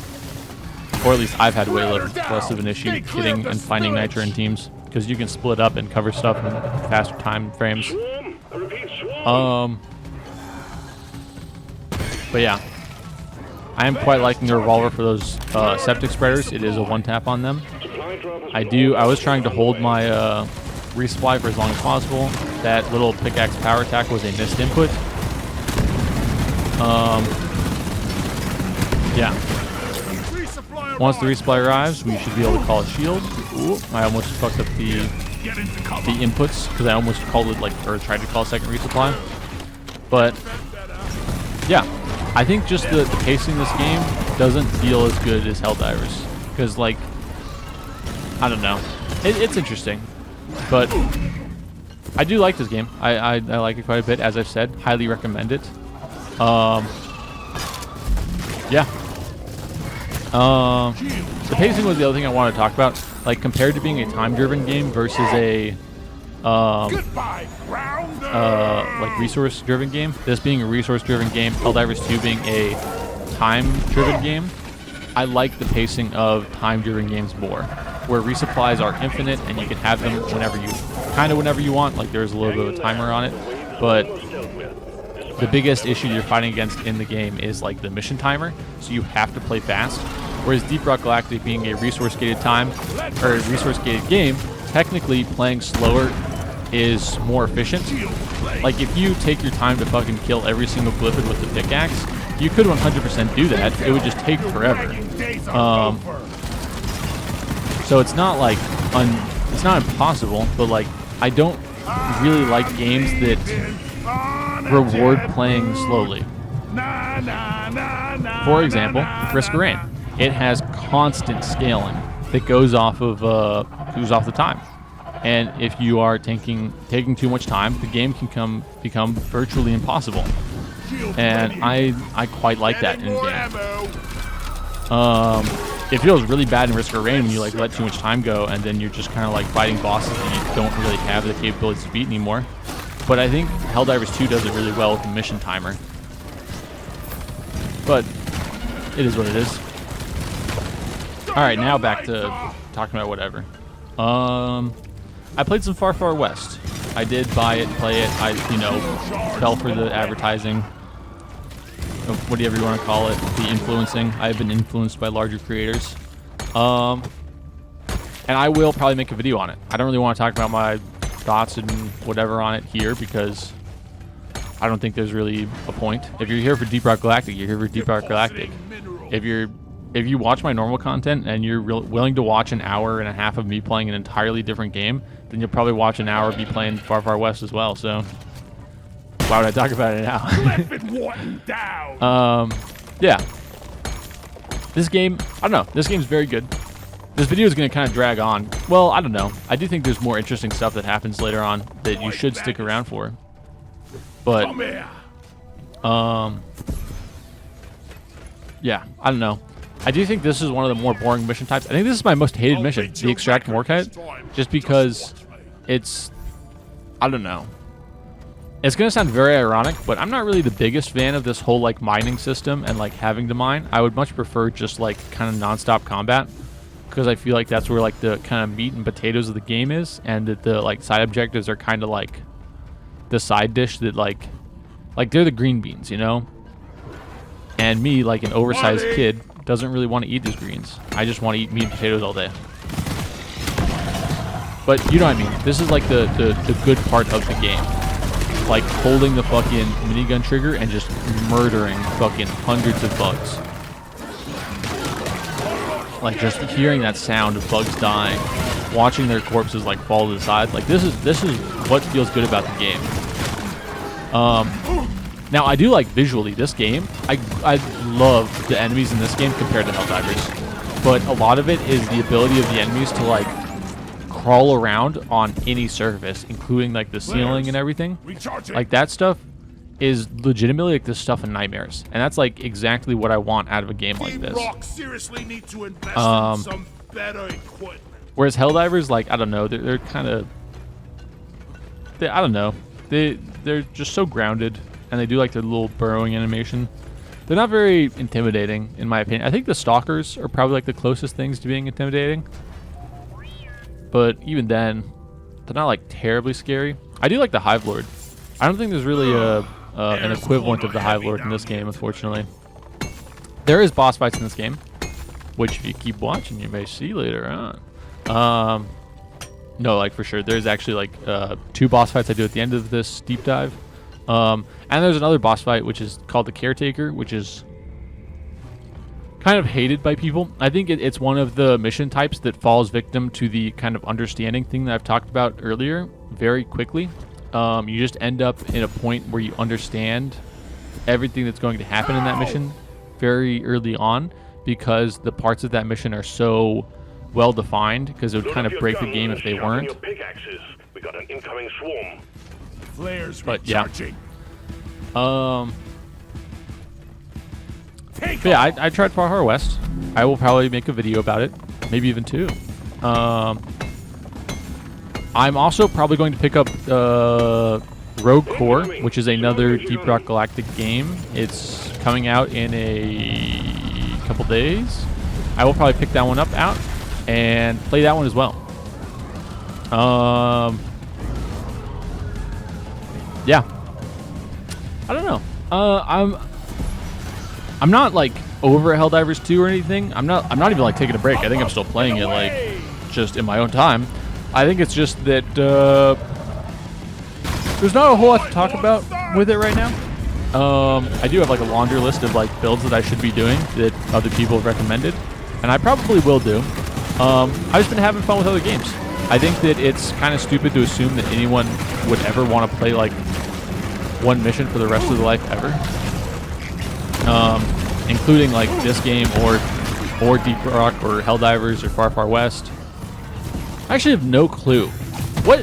Or at least I've had way less of an issue getting and finding Nitra in teams, because you can split up and cover stuff in faster time frames. But yeah, I am quite liking the Revolver for those septic spreaders. It is a one-tap on them. I was trying to hold my resupply for as long as possible. That little pickaxe power attack was a missed input. Yeah. Once the resupply arrives, we should be able to call a shield. Ooh, I almost fucked up the inputs because I almost called it like, or tried to call a second resupply. But yeah, I think just the pacing of this game doesn't feel as good as Helldivers, because like, I don't know, it's interesting, but I do like this game. I like it quite a bit, as I've said. Highly recommend it. Yeah. The pacing was the other thing I wanted to talk about. Like, compared to being a time-driven game versus a like resource-driven game, this being a resource-driven game, Helldivers 2 being a time-driven game, I like the pacing of time-driven games more, where resupplies are infinite and you can have them whenever you want. Like, there's a little bit of a timer on it, but the biggest issue you're fighting against in the game is like the mission timer, so you have to play fast. Whereas Deep Rock Galactic being a resource-gated resource-gated game, technically playing slower is more efficient. Like if you take your time to fucking kill every single glyphid with the pickaxe, you could 100% do that. It would just take forever. So it's not like it's not impossible, but like I don't really like games that reward playing slowly. For example, Risk of Rain. It has constant scaling that goes off of the time, and if you are taking too much time, the game can become virtually impossible. And I quite like that in the game. It feels really bad in Risk of Rain when you like let too much time go, and then you're just kind of like fighting bosses that you don't really have the capabilities to beat anymore. But I think Helldivers 2 does it really well with the mission timer. But it is what it is. Alright, now back to talking about whatever. I played some Far Far West. I did buy it, play it. I, fell for the advertising, whatever you want to call it, the influencing. I've been influenced by larger creators. And I will probably make a video on it. I don't really want to talk about my thoughts and whatever on it here, because I don't think there's really a point. If you're here for Deep Rock Galactic, you're here for Deep Rock Galactic. If you watch my normal content and you're willing to watch an hour and a half of me playing an entirely different game, then you'll probably watch an hour of me playing Far Far West as well. So why would I talk about it now? Yeah. This game, I don't know. This game's very good. This video is going to kind of drag on. Well, I don't know. I do think there's more interesting stuff that happens later on that you should stick around for. But, yeah, I don't know. I do think this is one of the more boring mission types. I think this is my most hated mission, the Extract Morkite, just because it's, I don't know. It's going to sound very ironic, but I'm not really the biggest fan of this whole, like, mining system and, like, having to mine. I would much prefer just, like, kind of non-stop combat, because I feel like that's where, like, the kind of meat and potatoes of the game is, and that the, like, side objectives are kind of, like, the side dish that, like, they're the green beans, you know? And me, like an oversized kid, doesn't really want to eat these greens. I just want to eat meat and potatoes all day. But you know what I mean. This is like the good part of the game. Like holding the fucking minigun trigger and just murdering fucking hundreds of bugs. Like just hearing that sound of bugs dying, watching their corpses like fall to the side. Like this is what feels good about the game. Now, I do like visually this game. I love the enemies in this game compared to Helldivers. But a lot of it is the ability of the enemies to, like, crawl around on any surface, including, like, the ceiling and everything. Like, that stuff is legitimately, like, the stuff in Nightmares. And that's, like, exactly what I want out of a game like this. Whereas Helldivers, like, I don't know, they're kind of... I don't know. They're just so grounded. And they do like their little burrowing animation. They're not very intimidating, in my opinion. I think the Stalkers are probably like the closest things to being intimidating. But even then, they're not like terribly scary. I do like the Hive Lord. I don't think there's really an equivalent of the Hive Lord in this game, unfortunately. There is boss fights in this game, which if you keep watching, you may see later on. No, like for sure. There's actually like 2 boss fights I do at the end of this deep dive. And there's another boss fight, which is called the Caretaker, which is kind of hated by people. I think it's one of the mission types that falls victim to the kind of understanding thing that I've talked about earlier very quickly. You just end up in a point where you understand everything that's going to happen in that mission very early on, because the parts of that mission are so well defined, because it would kind of break the game if they weren't. We got an incoming swarm. Flares but yeah. recharging. But yeah, I tried Far West. I will probably make a video about it, maybe even 2. I'm also probably going to pick up Rogue Core, which is another Deep Rock Galactic game. It's coming out in a couple days. I will probably pick that one up out and play that one as well. Yeah, I don't know. I'm not like over Helldivers 2 or anything. I'm not even like taking a break. I think I'm still playing it like just in my own time. I think it's just that there's not a whole lot to talk about with it right now. I do have like a laundry list of like builds that I should be doing that other people have recommended, and I probably will do. I've just been having fun with other games. I think that it's kind of stupid to assume that anyone would ever want to play like one mission for the rest of their life ever, including like this game or Deep Rock or Helldivers or Far West. I actually have no clue. What?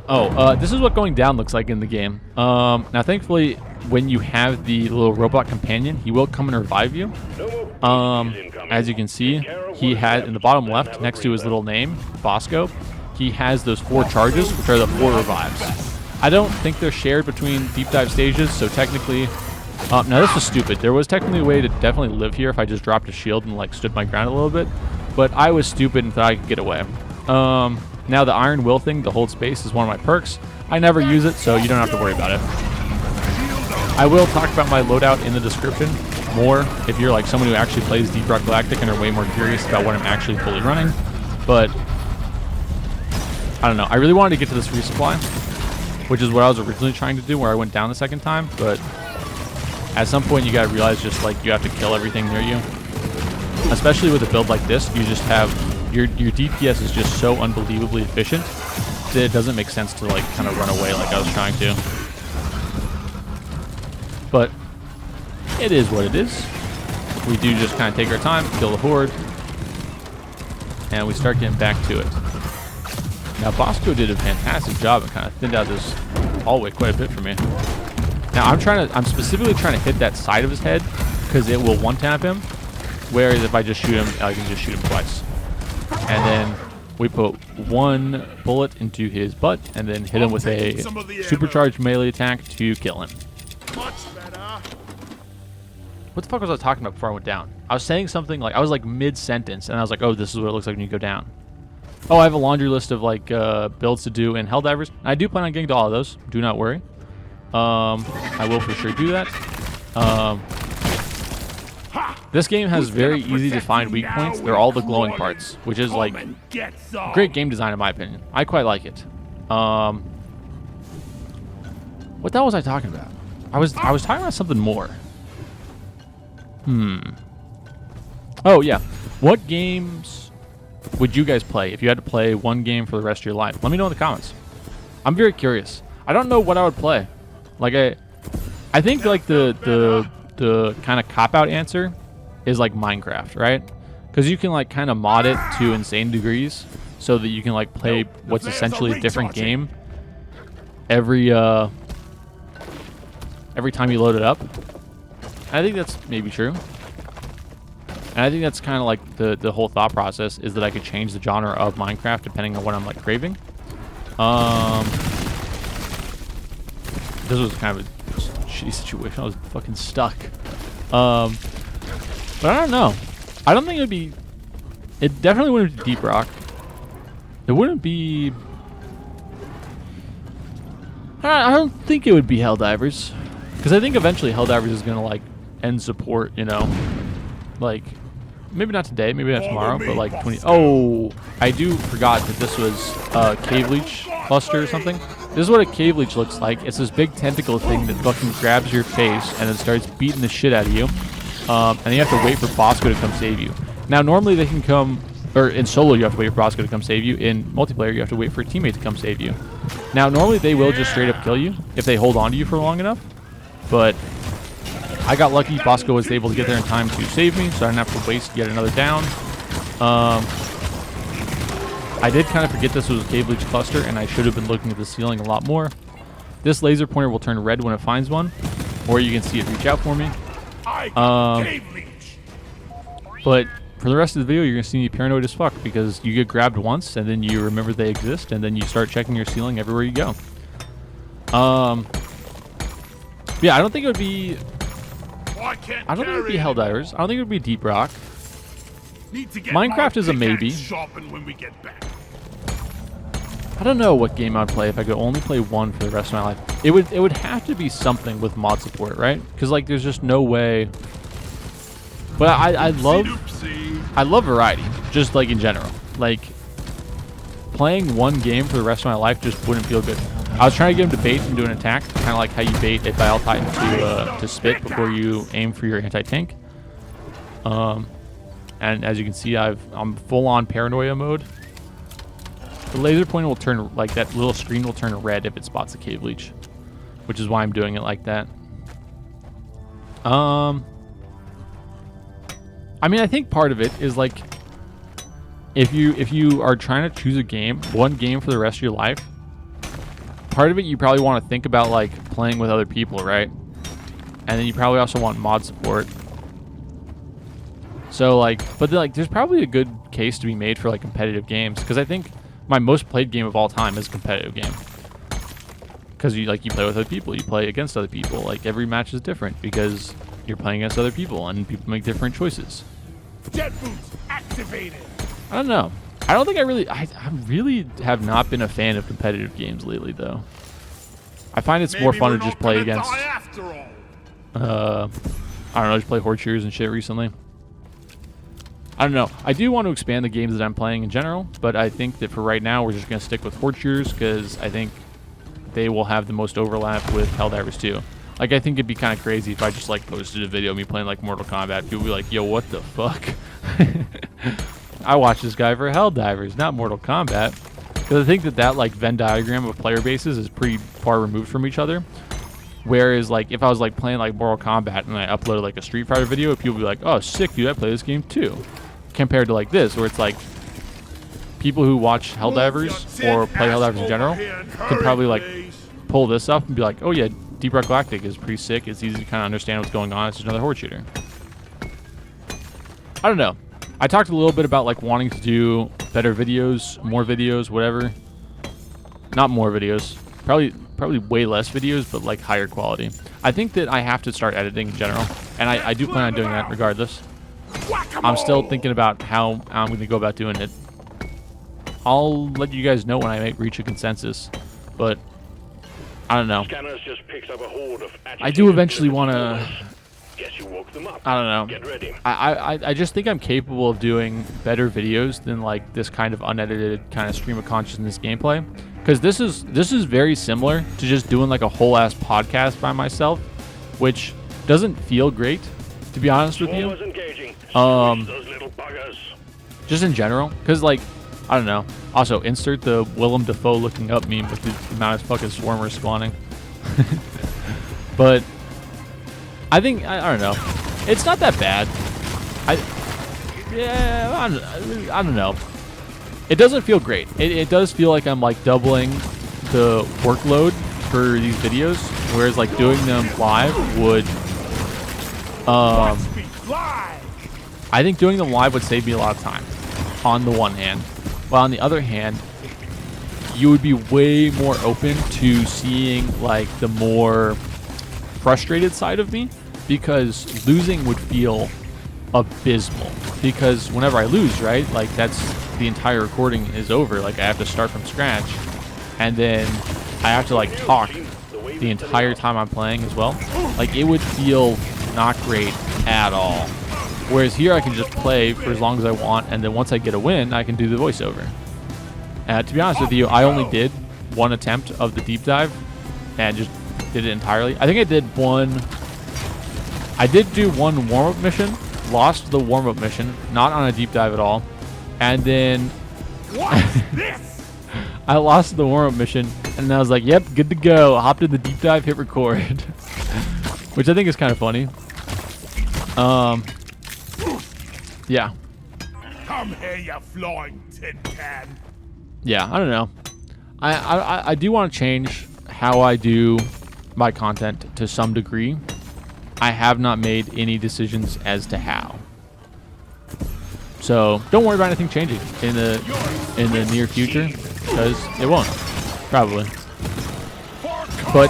Oh, this is what going down looks like in the game. Now, thankfully, when you have the little robot companion, he will come and revive you. As you can see, he had in the bottom left, next to his little name, Bosco, he has those 4 charges, which are the 4 revives. I don't think they're shared between deep dive stages, so technically... now, this is stupid. There was technically a way to definitely live here if I just dropped a shield and like stood my ground a little bit, but I was stupid and thought I could get away. Now, the Iron Will thing, the hold space, is one of my perks. I never use it, so you don't have to worry about it. I will talk about my loadout in the description more if you're like someone who actually plays Deep Rock Galactic and are way more curious about what I'm actually fully running. But I don't know. I really wanted to get to this resupply, which is what I was originally trying to do, where I went down the second time. But at some point, you gotta realize just like you have to kill everything near you. Especially with a build like this, you just have your DPS is just so unbelievably efficient that it doesn't make sense to like kind of run away like I was trying to. But it is what it is. We do just kind of take our time, kill the horde. and we start getting back to it. Now, Bosco did a fantastic job and kind of thinned out this hallway quite a bit for me. Now, I'm specifically trying to hit that side of his head because it will one-tap him, whereas if I just shoot him, I can just shoot him twice. And then we put one bullet into his butt and then hit him with a supercharged melee attack to kill him. What the fuck was I talking about before I went down? I was saying something like, I was like mid-sentence, and I was like, oh, this is what it looks like when you go down. Oh, I have a laundry list of like builds to do in Helldivers. I do plan on getting to all of those. Do not worry. I will for sure do that. This game has very easy to find weak points. They're all the glowing parts, which is like great game design in my opinion. I quite like it. What the hell was I talking about? I was talking about something more. Oh yeah. What games would you guys play if you had to play one game for the rest of your life? Let me know in the comments. I'm very curious. I don't know what I would play. Like I think like the kind of cop-out answer is like Minecraft, right? Because you can like kind of mod it to insane degrees so that you can like play what's essentially a different game every time you load it up. I think that's maybe true. And I think that's kind of like the whole thought process is that I could change the genre of Minecraft depending on what I'm like craving. This was kind of a shitty situation. I was fucking stuck. But I don't know. I don't think it would be... It definitely wouldn't be Deep Rock. It wouldn't be... I don't think it would be Helldivers. Because I think eventually Helldivers is going to like end support, you know? Like, maybe not today, maybe not tomorrow, but like 20... Oh, I do forgot that this was a Cave Leech cluster or something. This is what a Cave Leech looks like. It's this big tentacle thing that fucking grabs your face and then starts beating the shit out of you. And you have to wait for Bosco to come save you. Now, normally they can come... Or in solo, you have to wait for Bosco to come save you. In multiplayer, you have to wait for a teammate to come save you. Now, normally they will just straight up kill you if they hold on to you for long enough. But I got lucky. Bosco was able to get there in time to save me, so I didn't have to waste yet another down. I did kind of forget this was a Cave Leech cluster, and I should have been looking at the ceiling a lot more. This laser pointer will turn red when it finds one, or you can see it reach out for me. But for the rest of the video, you're going to see me paranoid as fuck, because you get grabbed once, and then you remember they exist, and then you start checking your ceiling everywhere you go. Yeah, I don't think it would be... I don't think it would be Helldivers. I don't think it would be Deep Rock. Minecraft is a maybe. I don't know what game I'd play if I could only play one for the rest of my life. It would have to be something with mod support, right? Because like there's just no way. But I love variety, just like in general. Like playing one game for the rest of my life just wouldn't feel good. I was trying to get him to bait and do an attack, kind of like how you bait a Dial Titan to spit before you aim for your anti-tank. And as you can see, I'm full-on paranoia mode. The laser pointer will turn, like that little screen will turn red if it spots a Cave Leech, which is why I'm doing it like that. I mean, I think part of it is like, if you are trying to choose a game, one game for the rest of your life, part of it you probably want to think about like playing with other people, right? And then you probably also want mod support. So like, but like, there's probably a good case to be made for like competitive games, because I think my most played game of all time is a competitive game. Because you play with other people, you play against other people. Like every match is different because you're playing against other people and people make different choices. Jet boots activated. I don't know. I don't think I really have not been a fan of competitive games lately, though. I find it's more fun to just play against. I don't know, just play horde shooters and shit recently. I don't know. I do want to expand the games that I'm playing in general, but I think that for right now we're just going to stick with horde shooters because I think they will have the most overlap with Helldivers 2. Like, I think it'd be kind of crazy if I just like posted a video of me playing like Mortal Kombat. People would be like, yo, what the fuck? I watched this guy for Helldivers, not Mortal Kombat. Because I think that like Venn diagram of player bases is pretty far removed from each other. Whereas like if I was like playing like Mortal Kombat and I uploaded like a Street Fighter video, people would be like, oh sick dude, I play this game too. Compared to like this, where it's like people who watch Helldivers or play Helldivers in general can probably like pull this up and be like, oh yeah, Deep Rock Galactic is pretty sick. It's easy to kind of understand what's going on. It's just another horde shooter. I don't know. I talked a little bit about like wanting to do better videos, more videos, whatever. Not more videos. Probably way less videos, but like higher quality. I think that I have to start editing in general, and I do plan on doing that regardless. I'm still thinking about how I'm going to go about doing it. I'll let you guys know when I reach a consensus, but I don't know. I do eventually want to. I don't know. Get ready. I just think I'm capable of doing better videos than like this kind of unedited kind of stream of consciousness gameplay, because this is very similar to just doing like a whole ass podcast by myself, which doesn't feel great, to be honest with you. Just in general, because like I don't know. Also, insert the Willem Dafoe looking up meme with the amount of fucking swarmers spawning. But I think I don't know. It's not that bad. I don't know. It doesn't feel great. It does feel like I'm like doubling the workload for these videos, whereas like doing them live would. I think doing them live would save me a lot of time. On the one hand, while on the other hand, you would be way more open to seeing like the more frustrated side of me, because losing would feel abysmal. Because whenever I lose, right, like that's the entire recording is over. Like I have to start from scratch, and then I have to like talk the entire time I'm playing as well. Like it would feel not great at all. Whereas here I can just play for as long as I want, and then once I get a win, I can do the voiceover. To be honest with you, I only did one attempt of the deep dive and just did it entirely. I think I did do one warm-up mission, lost the warm-up mission, not on a deep dive at all, and then I lost the warm-up mission, and I was like, yep, good to go. Hopped in the deep dive, hit record, which I think is kind of funny. Yeah. Come here, you flying tin can. Yeah, I don't know. I do want to change how I do my content to some degree. I have not made any decisions as to how. So don't worry about anything changing in the near future, because it won't, probably. But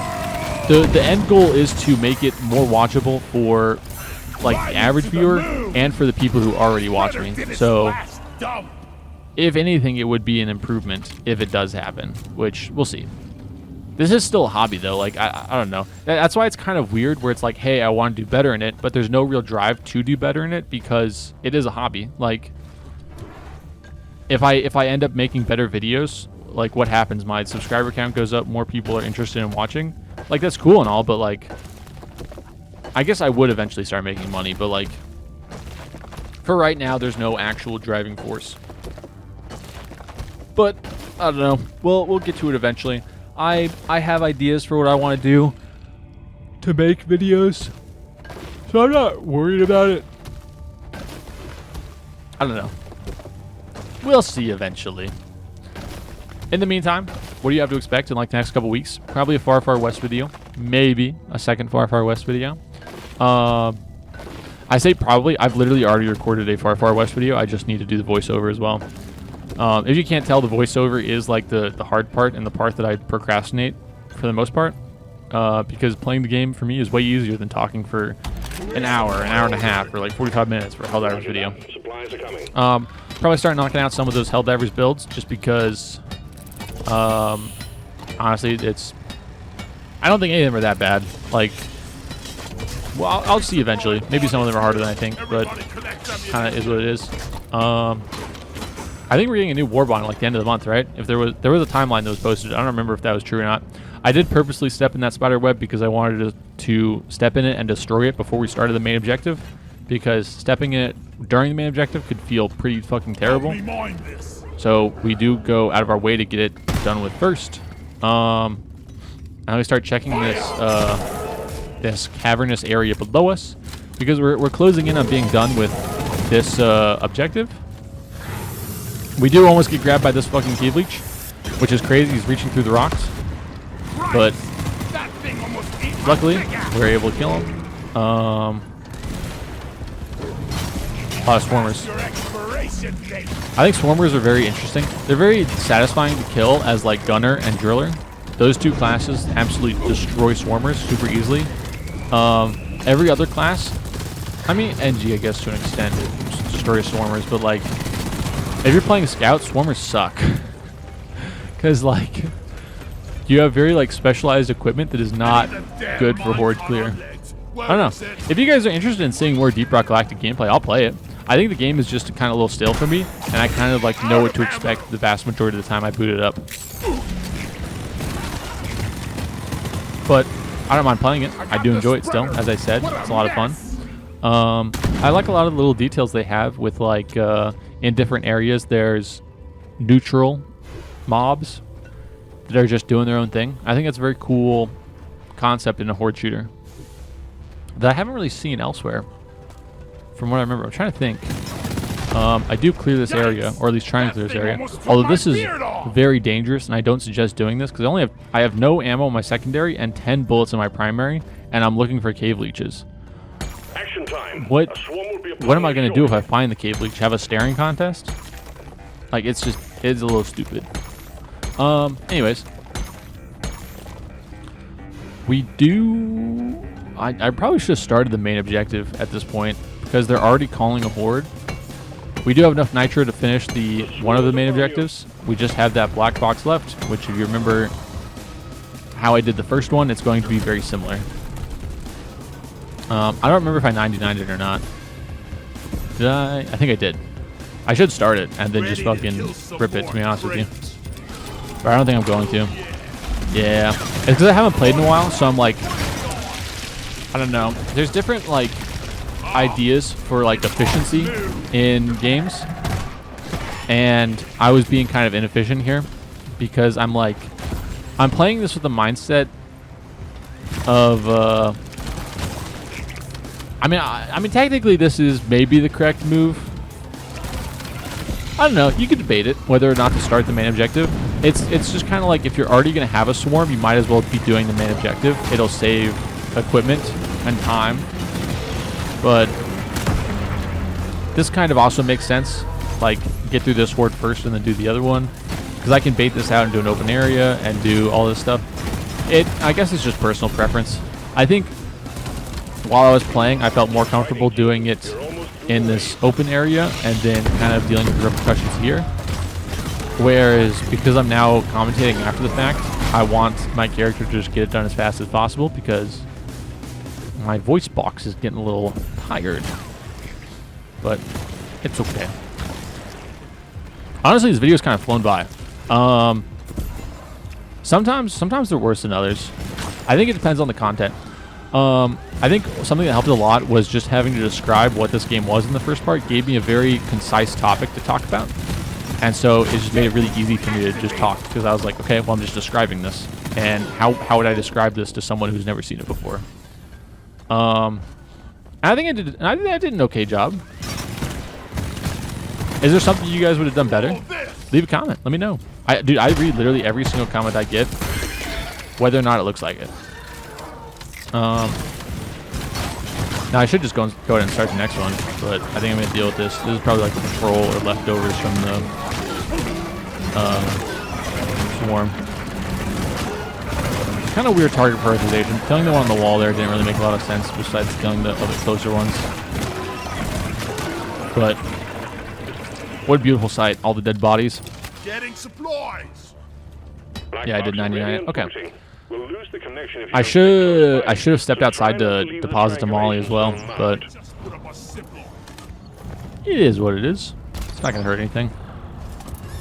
the end goal is to make it more watchable for like the average viewer and for the people who already watch me. So if anything, it would be an improvement if it does happen, which we'll see. This is still a hobby though. Like I don't know. That's why it's kind of weird where it's like, hey, I want to do better in it, but there's no real drive to do better in it because it is a hobby. Like if I end up making better videos, like what happens? My subscriber count goes up, more people are interested in watching. Like that's cool and all, but like I guess I would eventually start making money, but like for right now there's no actual driving force. But I don't know. We'll get to it eventually. I have ideas for what I want to do to make videos, so I'm not worried about it. I don't know. We'll see eventually. In the meantime, what do you have to expect in like the next couple weeks? Probably a Far Far West video. Maybe a second Far Far West video. I say probably. I've literally already recorded a Far Far West video. I just need to do the voiceover as well. If you can't tell, the voiceover is like the hard part and the part that I procrastinate for the most part. Because playing the game for me is way easier than talking for an hour and a half, or like 45 minutes for a Helldivers video. Probably start knocking out some of those Helldivers builds just because, honestly, I don't think any of them are that bad. Like, well, I'll see eventually. Maybe some of them are harder than I think, but kind of is what it is. I think we're getting a new war bond like the end of the month, right? If there was a timeline that was posted. I don't remember if that was true or not. I did purposely step in that spider web because I wanted to step in it and destroy it before we started the main objective, because stepping in it during the main objective could feel pretty fucking terrible. So we do go out of our way to get it done with first. Now we start checking this cavernous area below us, because we're closing in on being done with this objective. We do almost get grabbed by this fucking cave leech, which is crazy. He's reaching through the rocks. But That thing almost ate my luckily, pickaxe. we were able to kill him. A lot of swarmers. Your expiration date. I think swarmers are very interesting. They're very satisfying to kill as like gunner and driller. Those two classes absolutely destroy swarmers super easily. Every other class, I mean NG I guess to an extent destroys swarmers, but like if you're playing scout, swarmers suck. Cause like you have very like specialized equipment that is not good for horde clear. I don't know. If you guys are interested in seeing more Deep Rock Galactic gameplay, I'll play it. I think the game is just kind of a little stale for me, and I kind of like know what to expect the vast majority of the time I boot it up. But I don't mind playing it. I do enjoy it still, as I said. It's a lot of fun. I like a lot of the little details they have with like in different areas there's neutral mobs that are just doing their own thing. I think that's a very cool concept in a horde shooter that I haven't really seen elsewhere from what I remember. I'm trying to think. I do clear this area, or at least try and clear this area. Although this is very dangerous, and I don't suggest doing this because I have no ammo in my secondary and 10 bullets in my primary, and I'm looking for cave leeches. Action time. What A swarm will be am I going to do if shortly. I find the cave leech? Have a staring contest? Like it's a little stupid. Anyways, we do. I probably should have started the main objective at this point because they're already calling a horde. We do have enough nitro to finish one of the main objectives. We just have that black box left, which if you remember how I did the first one, it's going to be very similar. I don't remember if I 99'd it or not. Did I? I think I did. I should start it and then just fucking rip it, to be honest with you. But I don't think I'm going to. Yeah. It's because I haven't played in a while, so I'm like, I don't know. There's different like ideas for like efficiency in games, and I was being kind of inefficient here because I'm playing this with the mindset of I mean technically this is maybe the correct move. I don't know, you could debate it whether or not to start the main objective. It's just kind of like if you're already going to have a swarm, you might as well be doing the main objective. It'll save equipment and time. But this kind of also makes sense. Like, get through this horde first and then do the other one. Because I can bait this out into an open area and do all this stuff. I guess it's just personal preference. I think while I was playing, I felt more comfortable doing it in this open area and then kind of dealing with the repercussions here. Whereas, because I'm now commentating after the fact, I want my character to just get it done as fast as possible because my voice box is getting a little tired. But it's okay. Honestly, this video's kind of flown by. Sometimes they're worse than others. I think it depends on the content. I think something that helped a lot was just having to describe what this game was in the first part. Gave me a very concise topic to talk about. And so it just made it really easy for me to just talk because I was like, okay, well, I'm just describing this. And how would I describe this to someone who's never seen it before? I think I did an okay job. Is there something you guys would have done better? Leave a comment. Let me know. Dude, I read literally every single comment I get, whether or not it looks like it. Now I should just go ahead and start the next one, but I think I'm gonna deal with this. This is probably like a patrol or leftovers from the swarm. Kind of weird target prioritization. Killing the one on the wall there didn't really make a lot of sense, besides killing the other closer ones. But what a beautiful sight! All the dead bodies. Getting supplies. Yeah, I did 99. Okay. We'll lose the connection if you I don't should have stepped outside to deposit to Molly as well, but Just put up a zipline. it is what it is. It's not gonna hurt anything.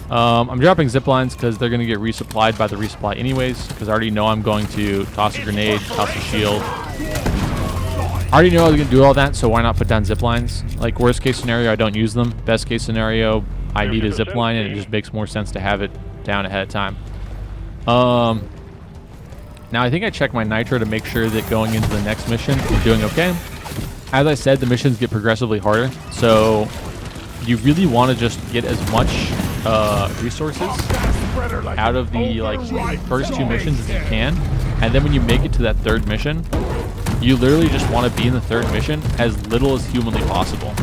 I'm dropping zip lines because they're gonna get resupplied by the resupply anyways. Because I already know I'm going to toss a grenade, toss a shield. I already know I was gonna do all that, so why not put down zip lines? Like worst case scenario, I don't use them. Best case scenario, I need a zip line, and it just makes more sense to have it down ahead of time. Now I think I checked my nitro to make sure that going into the next mission, I'm doing okay. As I said, the missions get progressively harder, so you really want to just get as much resources out of the like first 2 missions as you can, and then when you make it to that 3rd mission, you literally just want to be in the 3rd mission as little as humanly possible.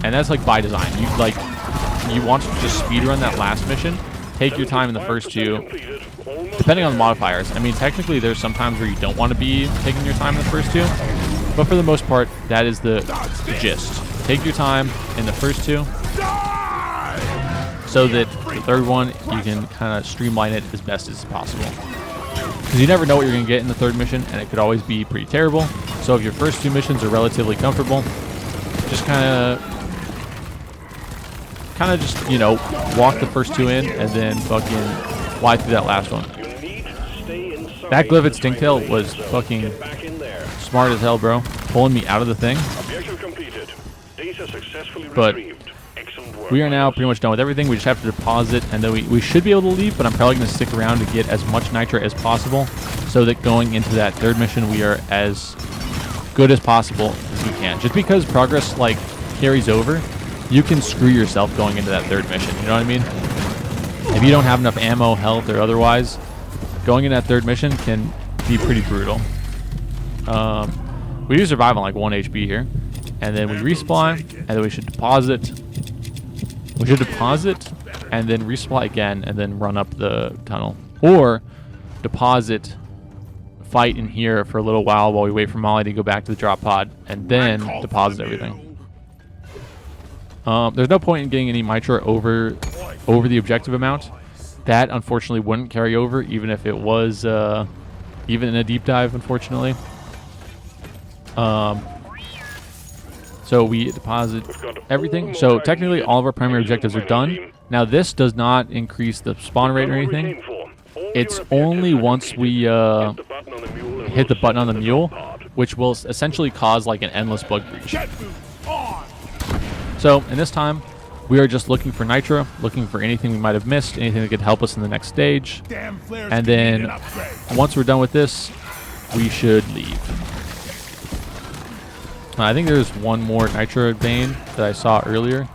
And that's like by design. You want to just speedrun that last mission, take your time in the first 2, depending on the modifiers. I mean, technically there's some times where you don't want to be taking your time in the first 2, but for the most part, that is the gist. Take your time in the first 2, so that the 3rd one, you can kind of streamline it as best as possible. Because you never know what you're going to get in the 3rd mission, and it could always be pretty terrible. So if your first 2 missions are relatively comfortable, just kind of just, you know, walk the first 2 in, and then fucking fly through that last one. That Glivid Stinktail was fucking smart as hell, bro. Pulling me out of the thing. But we are now pretty much done with everything. We just have to deposit, and then we should be able to leave, but I'm probably going to stick around to get as much nitro as possible, so that going into that 3rd mission, we are as good as possible as we can. Just because progress, like, carries over, you can screw yourself going into that 3rd mission, you know what I mean? If you don't have enough ammo, health, or otherwise, going in that 3rd mission can be pretty brutal. We do survive on like 1 HP here, and then we respawn, and then we should deposit. We should deposit, and then resupply again, and then run up the tunnel. Or deposit, fight in here for a little while we wait for Molly to go back to the drop pod, and then deposit everything. There's no point in getting any nitro over the objective amount. That, unfortunately, wouldn't carry over, even if it was, even in a deep dive, unfortunately. So we deposit everything. So technically all of our primary objectives are done. Now this does not increase the spawn rate or anything. It's only once we hit the button on the mule, which will essentially cause like an endless bug breach. So in this time, we are just looking for nitro, looking for anything we might have missed, anything that could help us in the next stage. And then once we're done with this, we should leave. I think there's one more nitro vein that I saw earlier,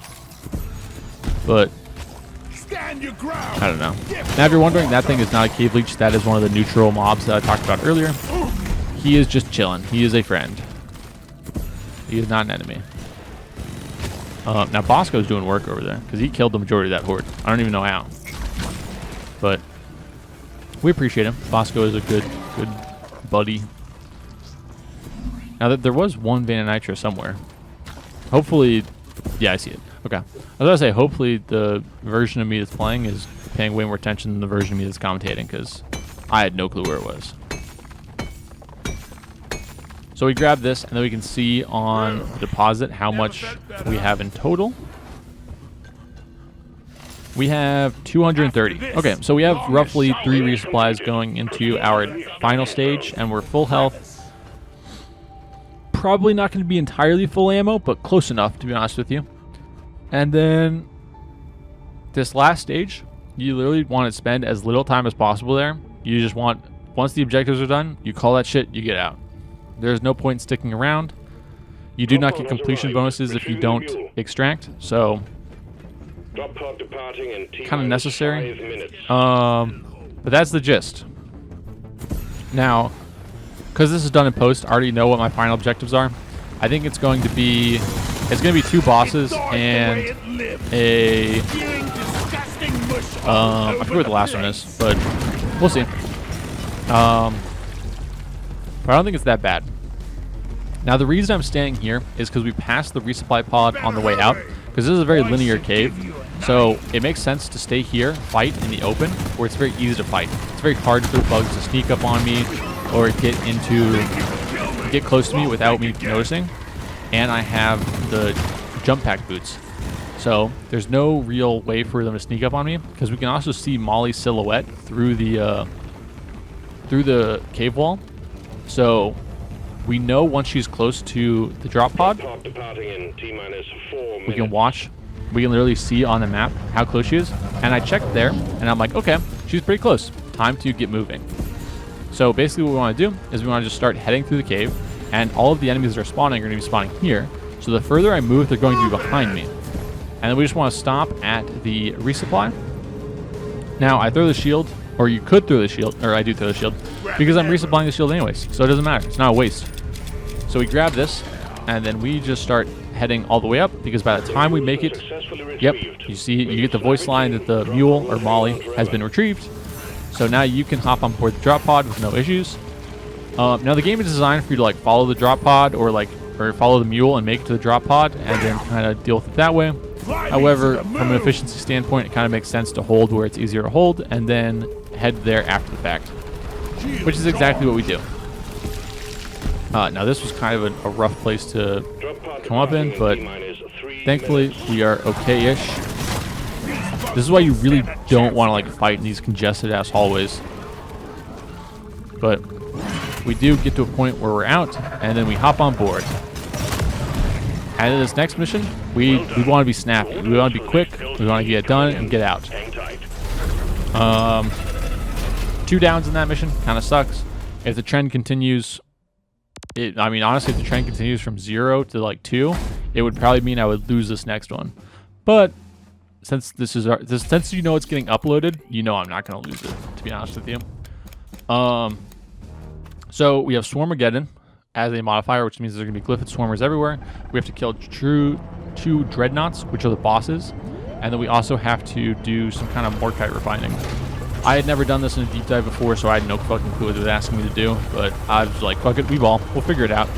but I don't know. Now if you're wondering, that thing is not a cave leech. That is one of the neutral mobs that I talked about earlier. He is just chilling. He is a friend. He is not an enemy. Now Bosco's doing work over there because he killed the majority of that horde. I don't even know how, but we appreciate him. Bosco is a good buddy. Now, there was one vein of nitro somewhere. Hopefully, yeah, I see it. Okay. I was going to say, hopefully the version of me that's playing is paying way more attention than the version of me that's commentating, because I had no clue where it was. So we grab this, and then we can see on the deposit how much we have in total. We have 230. Okay, so we have roughly 3 resupplies going into our final stage, and we're full health. Probably not going to be entirely full ammo, but close enough, to be honest with you. And then this last stage, you literally want to spend as little time as possible there. You just want, once the objectives are done, you call that shit, you get out. There's no point in sticking around. You do not get completion bonuses if you don't extract, so kind of necessary. But that's the gist. Now, because this is done in post, I already know what my final objectives are. I think it's going to be 2 bosses and a I forget what the last one is, but we'll see. But I don't think it's that bad. Now the reason I'm staying here is because we passed the resupply pod on the way out, because this is a very linear cave. So it makes sense to stay here, fight in the open, where it's very easy to fight. It's very hard for the bugs to sneak up on me or get close to me without me noticing. And I have the jump pack boots. So there's no real way for them to sneak up on me, because we can also see Molly's silhouette through the cave wall. So we know once she's close to the drop pod, we can watch. We can literally see on the map how close she is. And I checked there, and I'm like, okay, she's pretty close. Time to get moving. So basically what we want to do is we want to just start heading through the cave, and all of the enemies that are spawning are going to be spawning here. So the further I move, they're going to be behind me. And then we just want to stop at the resupply. Now, I throw the shield, or you could throw the shield, or I do throw the shield, because I'm resupplying the shield anyways, so it doesn't matter. It's not a waste. So we grab this, and then we just start heading all the way up, because by the time we make it, yep, you see, you get the voice line that the mule, or Molly, has been retrieved. So now you can hop on board the drop pod with no issues. Now the game is designed for you to like follow the drop pod, or follow the mule and make it to the drop pod, and then kind of deal with it that way. However, from an efficiency standpoint, it kind of makes sense to hold where it's easier to hold, and then head there after the fact, which is exactly what we do. Now this was kind of a rough place to come up in, but thankfully we are okay-ish. This is why you really don't want to like fight in these congested ass hallways. But we do get to a point where we're out, and then we hop on board. And in this next mission, we want to be snappy. We want to be quick. We want to get it done and get out. 2 downs in that mission kind of sucks. If the trend continues, I mean, honestly, if the trend continues from 0 to like 2, it would probably mean I would lose this next one. But since since you know it's getting uploaded, you know I'm not going to lose it, to be honest with you. So we have Swarmageddon as a modifier, which means there's going to be Glyphid Swarmers everywhere. We have to kill 2 Dreadnoughts, which are the bosses. And then we also have to do some kind of Morkite refining. I had never done this in a deep dive before, so I had no fucking clue what they were asking me to do. But I was like, fuck it, we'll figure it out.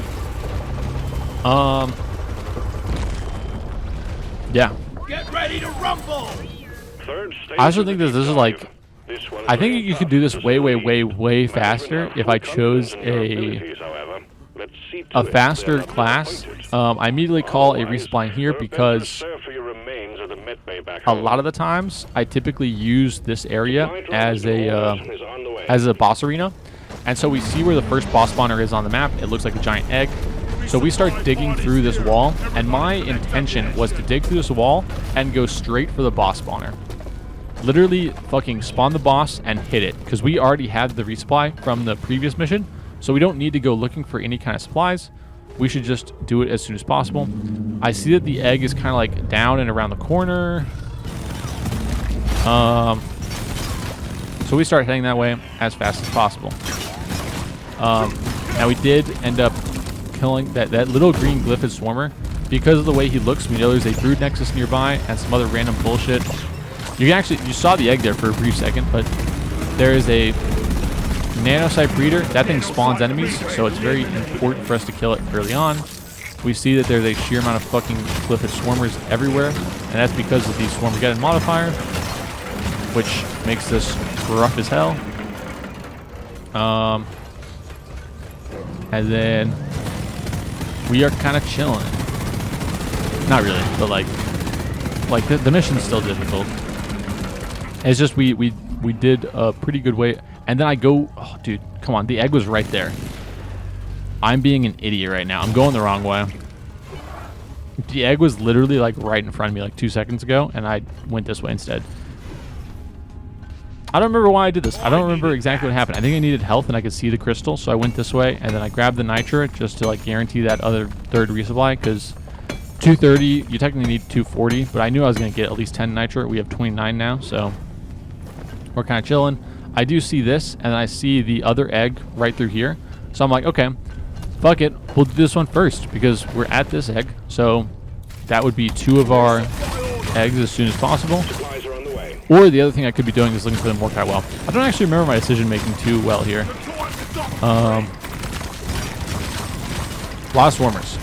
Yeah. Get ready to rumble! I also think that this is like, I think you could do this way faster if I chose a faster class. I immediately call a resupply here because a lot of the times I typically use this area as a boss arena, and so we see where the first boss spawner is on the map. It looks like a giant egg. So we start digging through this wall, and my intention was to dig through this wall and go straight for the boss spawner. Literally fucking spawn the boss and hit it, because we already had the resupply from the previous mission, so we don't need to go looking for any kind of supplies. We should just do it as soon as possible. I see that the egg is kind of like down and around the corner. So we start heading that way as fast as possible. Now we did end up killing that little green Glyphid Swarmer. Because of the way he looks, we know there's a Brood Nexus nearby and some other random bullshit. You saw the egg there for a brief second, but there is a Nanocyte Breeder. That thing spawns enemies, so it's very important for us to kill it early on. We see that there's a sheer amount of fucking Glyphid Swarmers everywhere, and that's because of the Swarmageddon modifier, which makes this rough as hell. And then we are kind of chilling. Not really, but like the mission's still difficult. It's just we did a pretty good way. And then I go, oh, dude, come on. The egg was right there. I'm being an idiot right now. I'm going the wrong way. The egg was literally like right in front of me like 2 seconds ago, and I went this way instead. I don't remember why I did this. I don't remember exactly what happened. I think I needed health and I could see the crystal, so I went this way, and then I grabbed the nitra just to like guarantee that other third resupply, because 230, you technically need 240, but I knew I was going to get at least 10 nitra. We have 29 now, so we're kind of chilling. I do see this, and I see the other egg right through here. So I'm like, okay, fuck it. We'll do this one first, because we're at this egg. So that would be 2 of our eggs as soon as possible. Or the other thing I could be doing is looking for the Morkite well. I don't actually remember my decision making too well here. A lot of swarmers.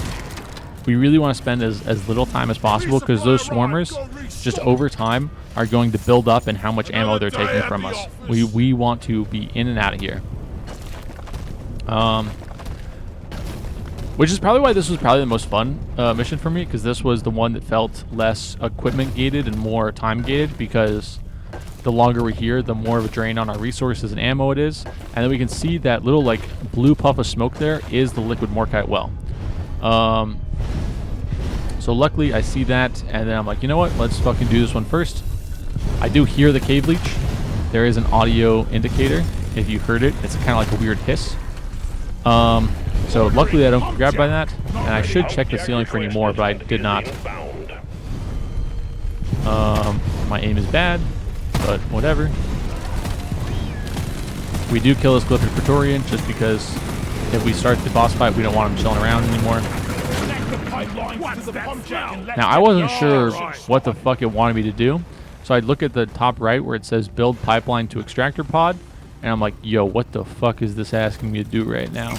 We really want to spend as little time as possible, because those swarmers, just over time, are going to build up in how much ammo they're taking from us. We want to be in and out of here. Which is probably why this was probably the most fun mission for me, because this was the one that felt less equipment gated and more time gated, because the longer we're here, the more of a drain on our resources and ammo it is. And then we can see that little like blue puff of smoke there is the liquid Morkite well. So luckily I see that, and then I'm like, you know what, let's fucking do this one first. I do hear the cave leech. There is an audio indicator. If you heard it, it's kind of like a weird hiss. So luckily I don't get grabbed by that, and I should check the ceiling for any more, but I did not. My aim is bad, but whatever. We do kill this Glyphid Praetorian just because if we start the boss fight, we don't want him chilling around anymore. Now, I wasn't sure what the fuck it wanted me to do, so I'd look at the top right where it says build pipeline to extractor pod, and I'm like, yo, what the fuck is this asking me to do right now?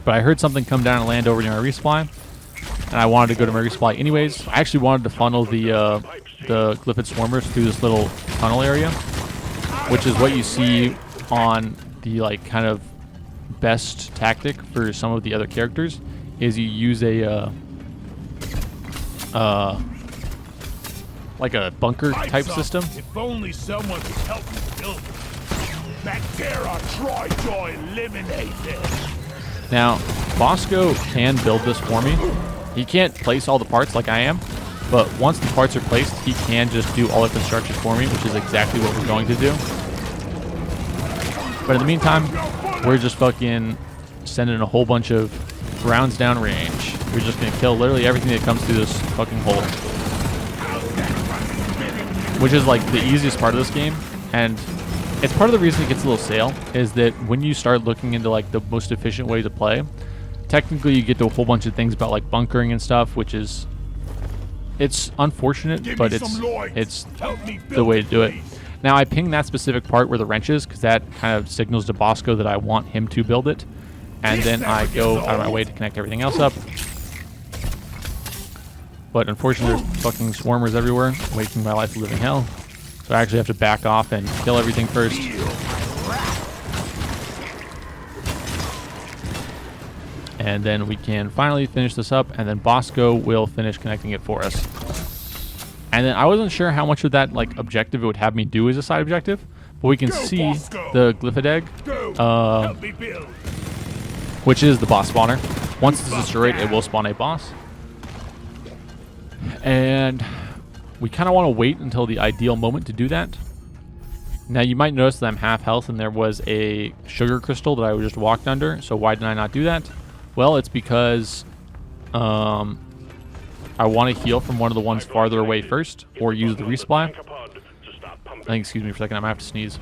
But I heard something come down and land over near my resupply, and I wanted to go to my resupply anyways. I actually wanted to funnel the Glyphid Swarmers through this little tunnel area, which is what you see on the like kind of best tactic for some of the other characters, is you use a like a bunker type system. If only someone could help me build it. Bacteria Troy eliminated. Now, Bosco can build this for me. He can't place all the parts like I am, but once the parts are placed, he can just do all the construction for me, which is exactly what we're going to do. But in the meantime, we're just fucking sending a whole bunch of rounds down range. We're just going to kill literally everything that comes through this fucking hole. Which is like the easiest part of this game, and it's part of the reason it gets a little stale, is that when you start looking into like the most efficient way to play, technically you get to a whole bunch of things about like bunkering and stuff, which is, it's unfortunate, but it's the way to do it. Now I ping that specific part where the wrench is, because that kind of signals to Bosco that I want him to build it, and then I go out of my way to connect everything else up. But unfortunately there's fucking swarmers everywhere, making my life a living hell. So I actually have to back off and kill everything first. And then we can finally finish this up, and then Bosco will finish connecting it for us. And then I wasn't sure how much of that like objective it would have me do as a side objective, but we can see the Glyphid Egg, which is the boss spawner. Once it's destroyed, it will spawn a boss. And we kind of want to wait until the ideal moment to do that. Now you might notice that I'm half health and there was a sugar crystal that I just walked under. So why did I not do that? Well, it's because I want to heal from one of the ones farther away first, or use the resupply. I think, excuse me for a second, I might have to sneeze.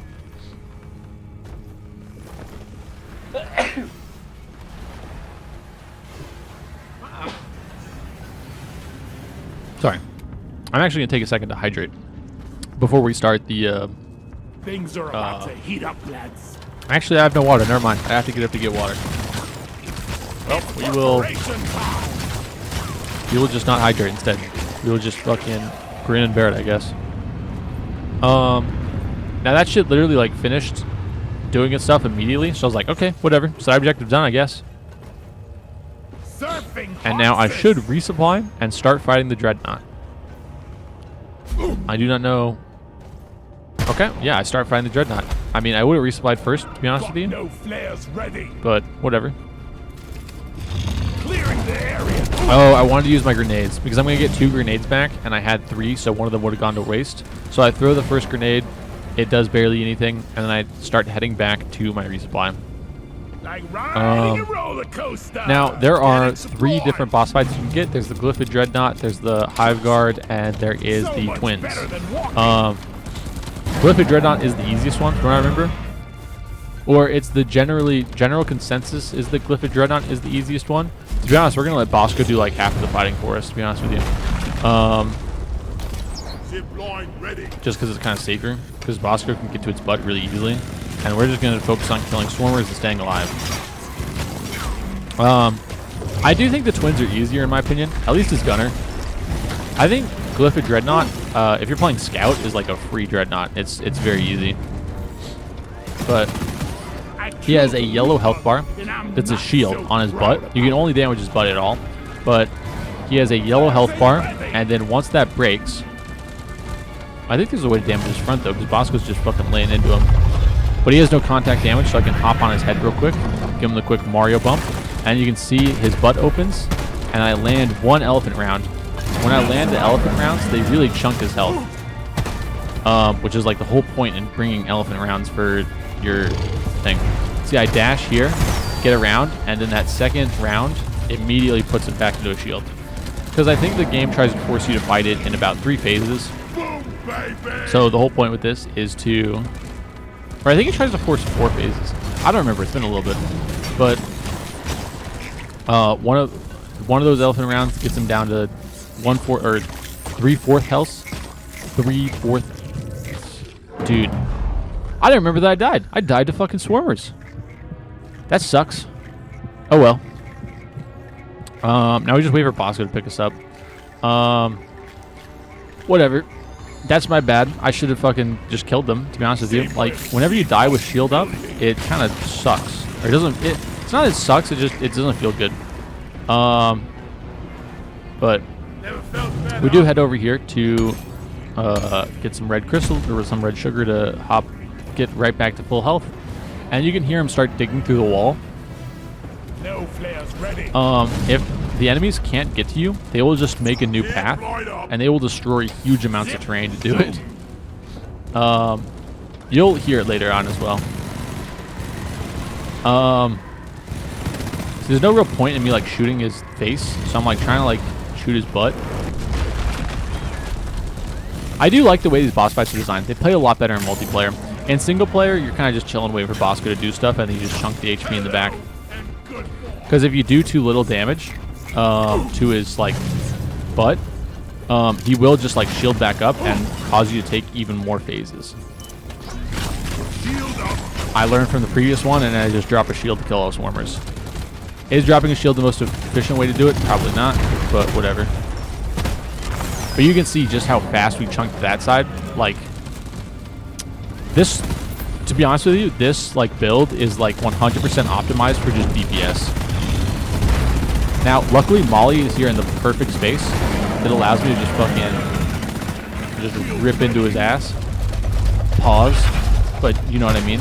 Sorry. I'm actually going to take a second to hydrate before we start the... Things are about to heat up, lads. Actually, I have no water. Never mind. I have to get up to get water. Well, we will just not hydrate instead. We will just fucking grin and bear it, I guess. Now that shit literally like finished doing its stuff immediately. So I was like, okay, whatever. Side objective done, I guess. And now I should resupply and start fighting the Dreadnought. I do not know. Okay, yeah, I start fighting the Dreadnought. I mean, I would have resupplied first, to be honest with you. No flares ready. But whatever. Clearing the area. Oh, I wanted to use my grenades because I'm going to get 2 grenades back, and I had 3, so one of them would have gone to waste. So I throw the first grenade. It does barely anything, and then I start heading back to my resupply. Like riding a roller coaster. Now, there are 3 different boss fights you can get. There's the Glyphid Dreadnought, there's the Hive Guard, and there is the Twins. Glyphid Dreadnought is the easiest one, from what I remember. Or it's the general consensus is that Glyphid Dreadnought is the easiest one. To be honest, we're going to let Bosco do like half of the fighting for us, to be honest with you. Zipline ready. Just because it's kind of safer, because Bosco can get to its butt really easily. And we're just going to focus on killing swarmers and staying alive. I do think the Twins are easier in my opinion, at least as Gunner. I think Glyphid Dreadnought, if you're playing Scout, is like a free Dreadnought. It's very easy. But he has a yellow health bar that's a shield on his butt. You can only damage his butt at all. But he has a yellow health bar, and then once that breaks... I think there's a way to damage his front though, because Bosco's just fucking laying into him. But he has no contact damage, so I can hop on his head real quick, give him the quick Mario bump, and you can see his butt opens, and I land 1 elephant round. When I land the elephant rounds, they really chunk his health, which is like the whole point in bringing elephant rounds for your thing. See, I dash here, get around, and then that second round immediately puts it back into a shield. because I think the game tries to force you to fight it in about 3 phases. Boom, baby. So the whole point with this is to, or I think it tries to force 4 phases. I don't remember. It's been a little bit, but one of those elephant rounds gets him down to 1/4 or 3/4 health. 3/4. Dude, I didn't remember that I died. I died to fucking swarmers. That sucks. Oh well. Now we just wait for Bosco to pick us up. Whatever. That's my bad. I should have fucking just killed them, to be honest with you. Like, whenever you die with shield up, it kind of sucks. Or it doesn't, it's not that it sucks, it doesn't feel good. But we do head over here to get some red crystal or some red sugar to get right back to full health. And you can hear him start digging through the wall. No flares ready. If the enemies can't get to you, they will just make a new path, and they will destroy huge amounts of terrain to do it. You'll hear it later on as well. So there's no real point in me like shooting his face, so I'm like trying to like shoot his butt. I do like the way these boss fights are designed. They play a lot better in multiplayer. In single player, you're kind of just chilling, waiting for Bosco to do stuff, and then you just chunk the HP in the back. Because if you do too little damage to his like butt, he will just like shield back up and cause you to take even more phases. I learned from the previous one, and I just drop a shield to kill all swarmers. Is dropping a shield the most efficient way to do it? Probably not, but whatever. But you can see just how fast we chunked that side. Like this, to be honest with you, this like build is like 100% optimized for just DPS. Now, luckily, Molly is here in the perfect space that allows me to just fucking just rip into his ass. Pause, but you know what I mean.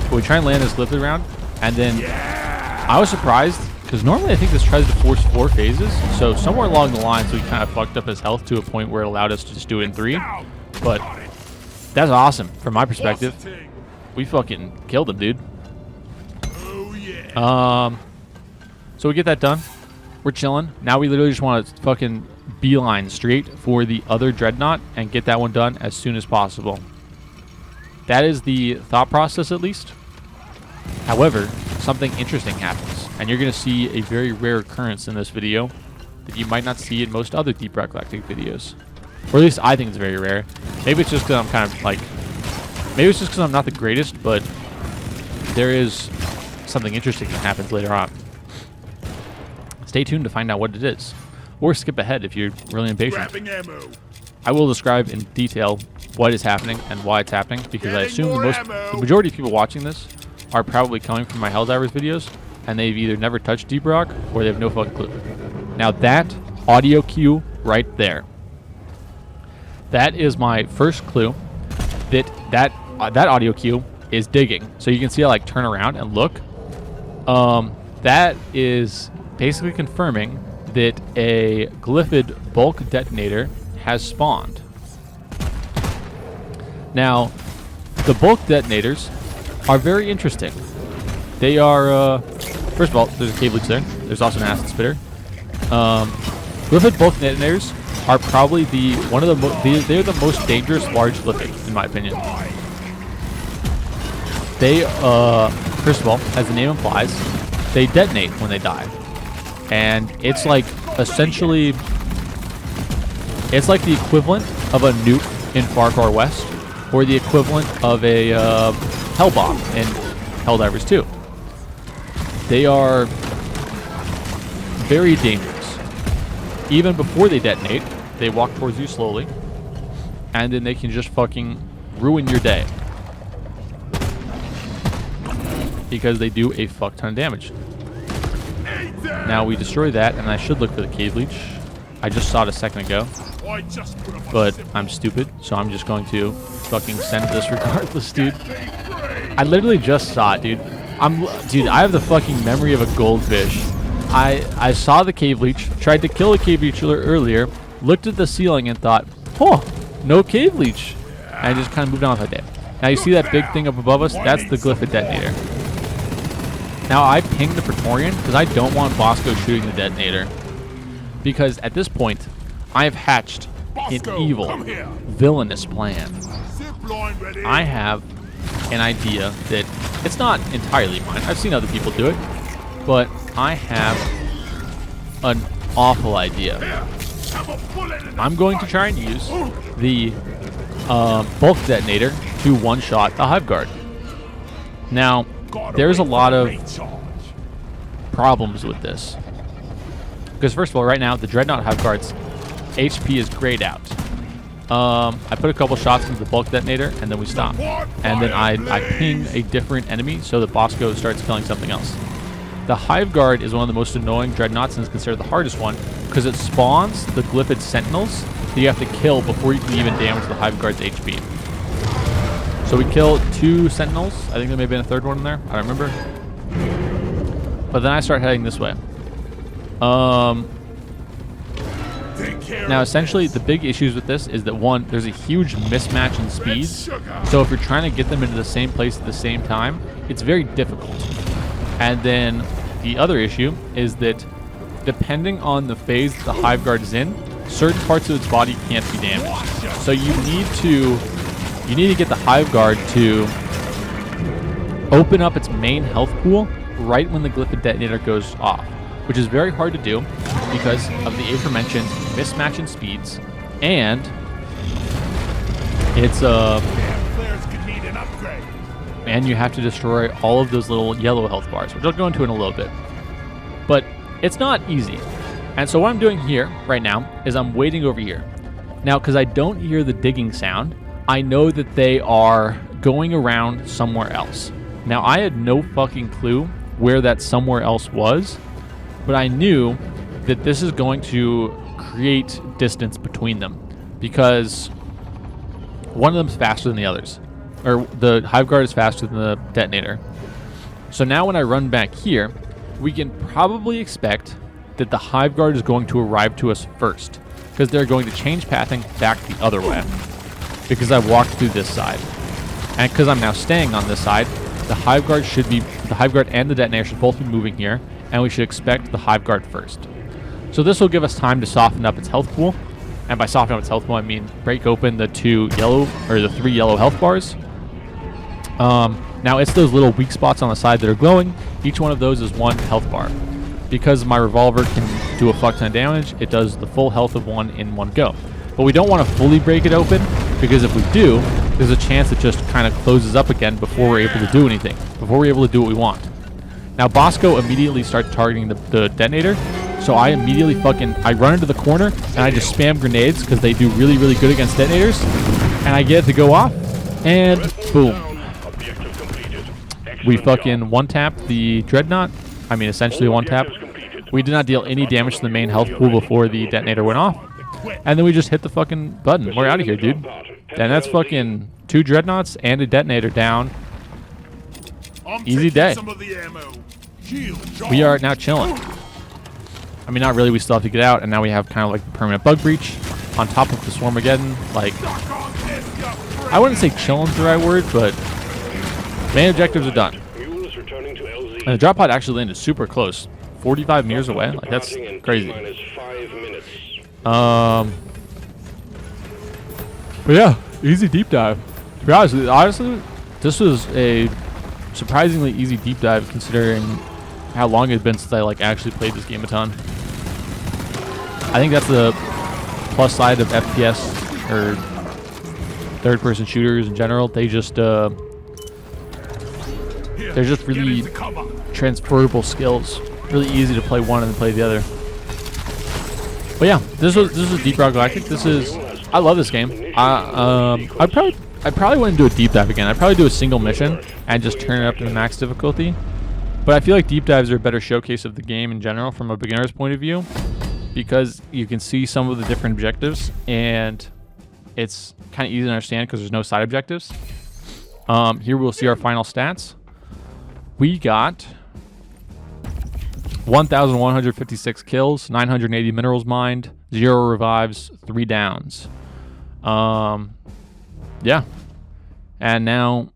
But we try and land this Glyphid round, and then I was surprised because normally I think this tries to force 4 phases. So somewhere along the lines, we kind of fucked up his health to a point where it allowed us to just do it in 3. But that's awesome from my perspective. We fucking killed him, dude. Oh yeah. So we get that done. We're chilling. Now we literally just want to fucking beeline straight for the other Dreadnought and get that one done as soon as possible. That is the thought process, at least. However, something interesting happens, and you're going to see a very rare occurrence in this video that you might not see in most other Deep Rock Galactic videos. Or at least I think it's very rare. Maybe it's just because I'm kind of like... Maybe it's just because I'm not the greatest, but there is something interesting that happens later on. Stay tuned to find out what it is. Or skip ahead if you're really impatient. I will describe in detail what is happening and why it's happening, because I assume the majority of people watching this are probably coming from my Helldivers videos, and they've either never touched Deep Rock or they have no fucking clue. Now that audio cue right there, that is my first clue that audio cue is digging. So you can see I like turn around and look. That is basically confirming that a Glyphid bulk detonator has spawned. Now, the bulk detonators are very interesting. They are, first of all, there's a cave leech there. There's also an acid spitter. Glyphid bulk detonators are probably they're the most dangerous large Glyphid, in my opinion. They, first of all, as the name implies, they detonate when they die. And it's like, essentially, it's like the equivalent of a nuke in Far Far West, or the equivalent of a Hell Bomb in Helldivers 2. They are very dangerous. Even before they detonate, they walk towards you slowly, and then they can just fucking ruin your day. Because they do a fuck ton of damage. Now we destroy that, and I should look for the cave leech. I just saw it a second ago, but I'm stupid, so I'm just going to fucking send this regardless, dude. I literally just saw it, dude. Dude, I have the fucking memory of a goldfish. I saw the cave leech, tried to kill a cave leech earlier, looked at the ceiling and thought, oh, no cave leech. And I just kind of moved on with my day. Now you see that big thing up above us? That's the Glyphid detonator. Now I pinged the Praetorian because I don't want Bosco shooting the detonator. because at this point, I have hatched an evil, villainous plan. Zipline ready. I have an idea that it's not entirely mine. I've seen other people do it, but I have an awful idea. I'm going to try and use the bulk detonator to one-shot the Hive Guard. Now, there's a lot of problems with this. Because first of all, right now, the Dreadnought Hive Guard's HP is grayed out. I put a couple shots into the bulk detonator, and then we stop. And then I ping a different enemy, so that Bosco starts killing something else. The Hive Guard is one of the most annoying Dreadnoughts and is considered the hardest one, because it spawns the Glyphid Sentinels that you have to kill before you can even damage the Hive Guard's HP. So we killed 2 Sentinels. I think there may have been a third one in there. I don't remember. But then I start heading this way. Now, essentially, the big issues with this is that, one, there's a huge mismatch in speeds. So if you're trying to get them into the same place at the same time, it's very difficult. And then the other issue is that depending on the phase the Hive Guard is in, certain parts of its body can't be damaged. So you need to get the Hive Guard to open up its main health pool right when the Glyphid Detonator goes off, which is very hard to do because of the aforementioned mismatch in speeds, and it's and you have to destroy all of those little yellow health bars, which I'll go into in a little bit. But it's not easy. And so what I'm doing here right now is I'm waiting over here. Now, because I don't hear the digging sound, I know that they are going around somewhere else. Now, I had no fucking clue where that somewhere else was, but I knew that this is going to create distance between them because one of them's faster than the others. Or the Hive Guard is faster than the detonator. So now when I run back here, we can probably expect that the Hive Guard is going to arrive to us first, because they're going to change pathing back the other way, because I walked through this side. And because I'm now staying on this side, the Hive Guard and the detonator should both be moving here, and we should expect the Hive Guard first. So this will give us time to soften up its health pool. And by softening up its health pool, I mean break open the 3 yellow health bars. Now it's those little weak spots on the side that are glowing. Each one of those is 1 health bar. Because my revolver can do a fuck ton of damage, it does the full health of 1 in one go. But we don't want to fully break it open, because if we do, there's a chance it just kind of closes up again before we're able to do anything, before we're able to do what we want. Now Bosco immediately starts targeting the detonator, so I immediately I run into the corner and I just spam grenades because they do really, really good against detonators, and I get it to go off, and boom. We fucking one-tapped the Dreadnought. I mean, essentially one-tap. We did not deal any damage to the main health pool before the detonator went off. And then we just hit the fucking button. We're out of here, dude. And that's fucking 2 Dreadnoughts and a detonator down. Easy day. We are now chilling. I mean, not really. We still have to get out. And now we have kind of like the permanent bug breach on top of the Swarmageddon. Like, I wouldn't say chilling's the right word, but main objectives are done. And the drop pod actually landed super close. 45 meters away. Like, that's crazy. But yeah, easy deep dive. To be honest, honestly, this was a surprisingly easy deep dive considering how long it had been since I actually played this game a ton. I think that's the plus side of FPS or third-person shooters in general. They're just really transferable skills. Really easy to play one and then play the other. But yeah, this was Deep Rock Galactic. I love this game. I probably wouldn't do a deep dive again. I'd probably do a single mission and just turn it up to the max difficulty. But I feel like deep dives are a better showcase of the game in general from a beginner's point of view, because you can see some of the different objectives and it's kind of easy to understand because there's no side objectives. Here we'll see our final stats. We got 1,156 kills, 980 minerals mined, 0 revives, 3 downs. Yeah. And now,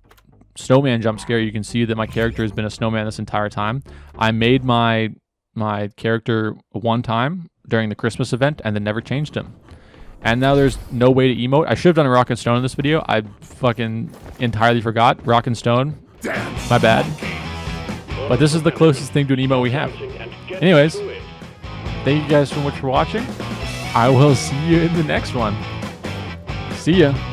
snowman jump scare. You can see that my character has been a snowman this entire time. I made my character one time during the Christmas event and then never changed them. And now there's no way to emote. I should have done a rock and stone in this video. I fucking entirely forgot. Rock and stone. My bad. But this is the closest thing to an emote we have. Anyways, thank you guys so much for watching. I will see you in the next one. See ya.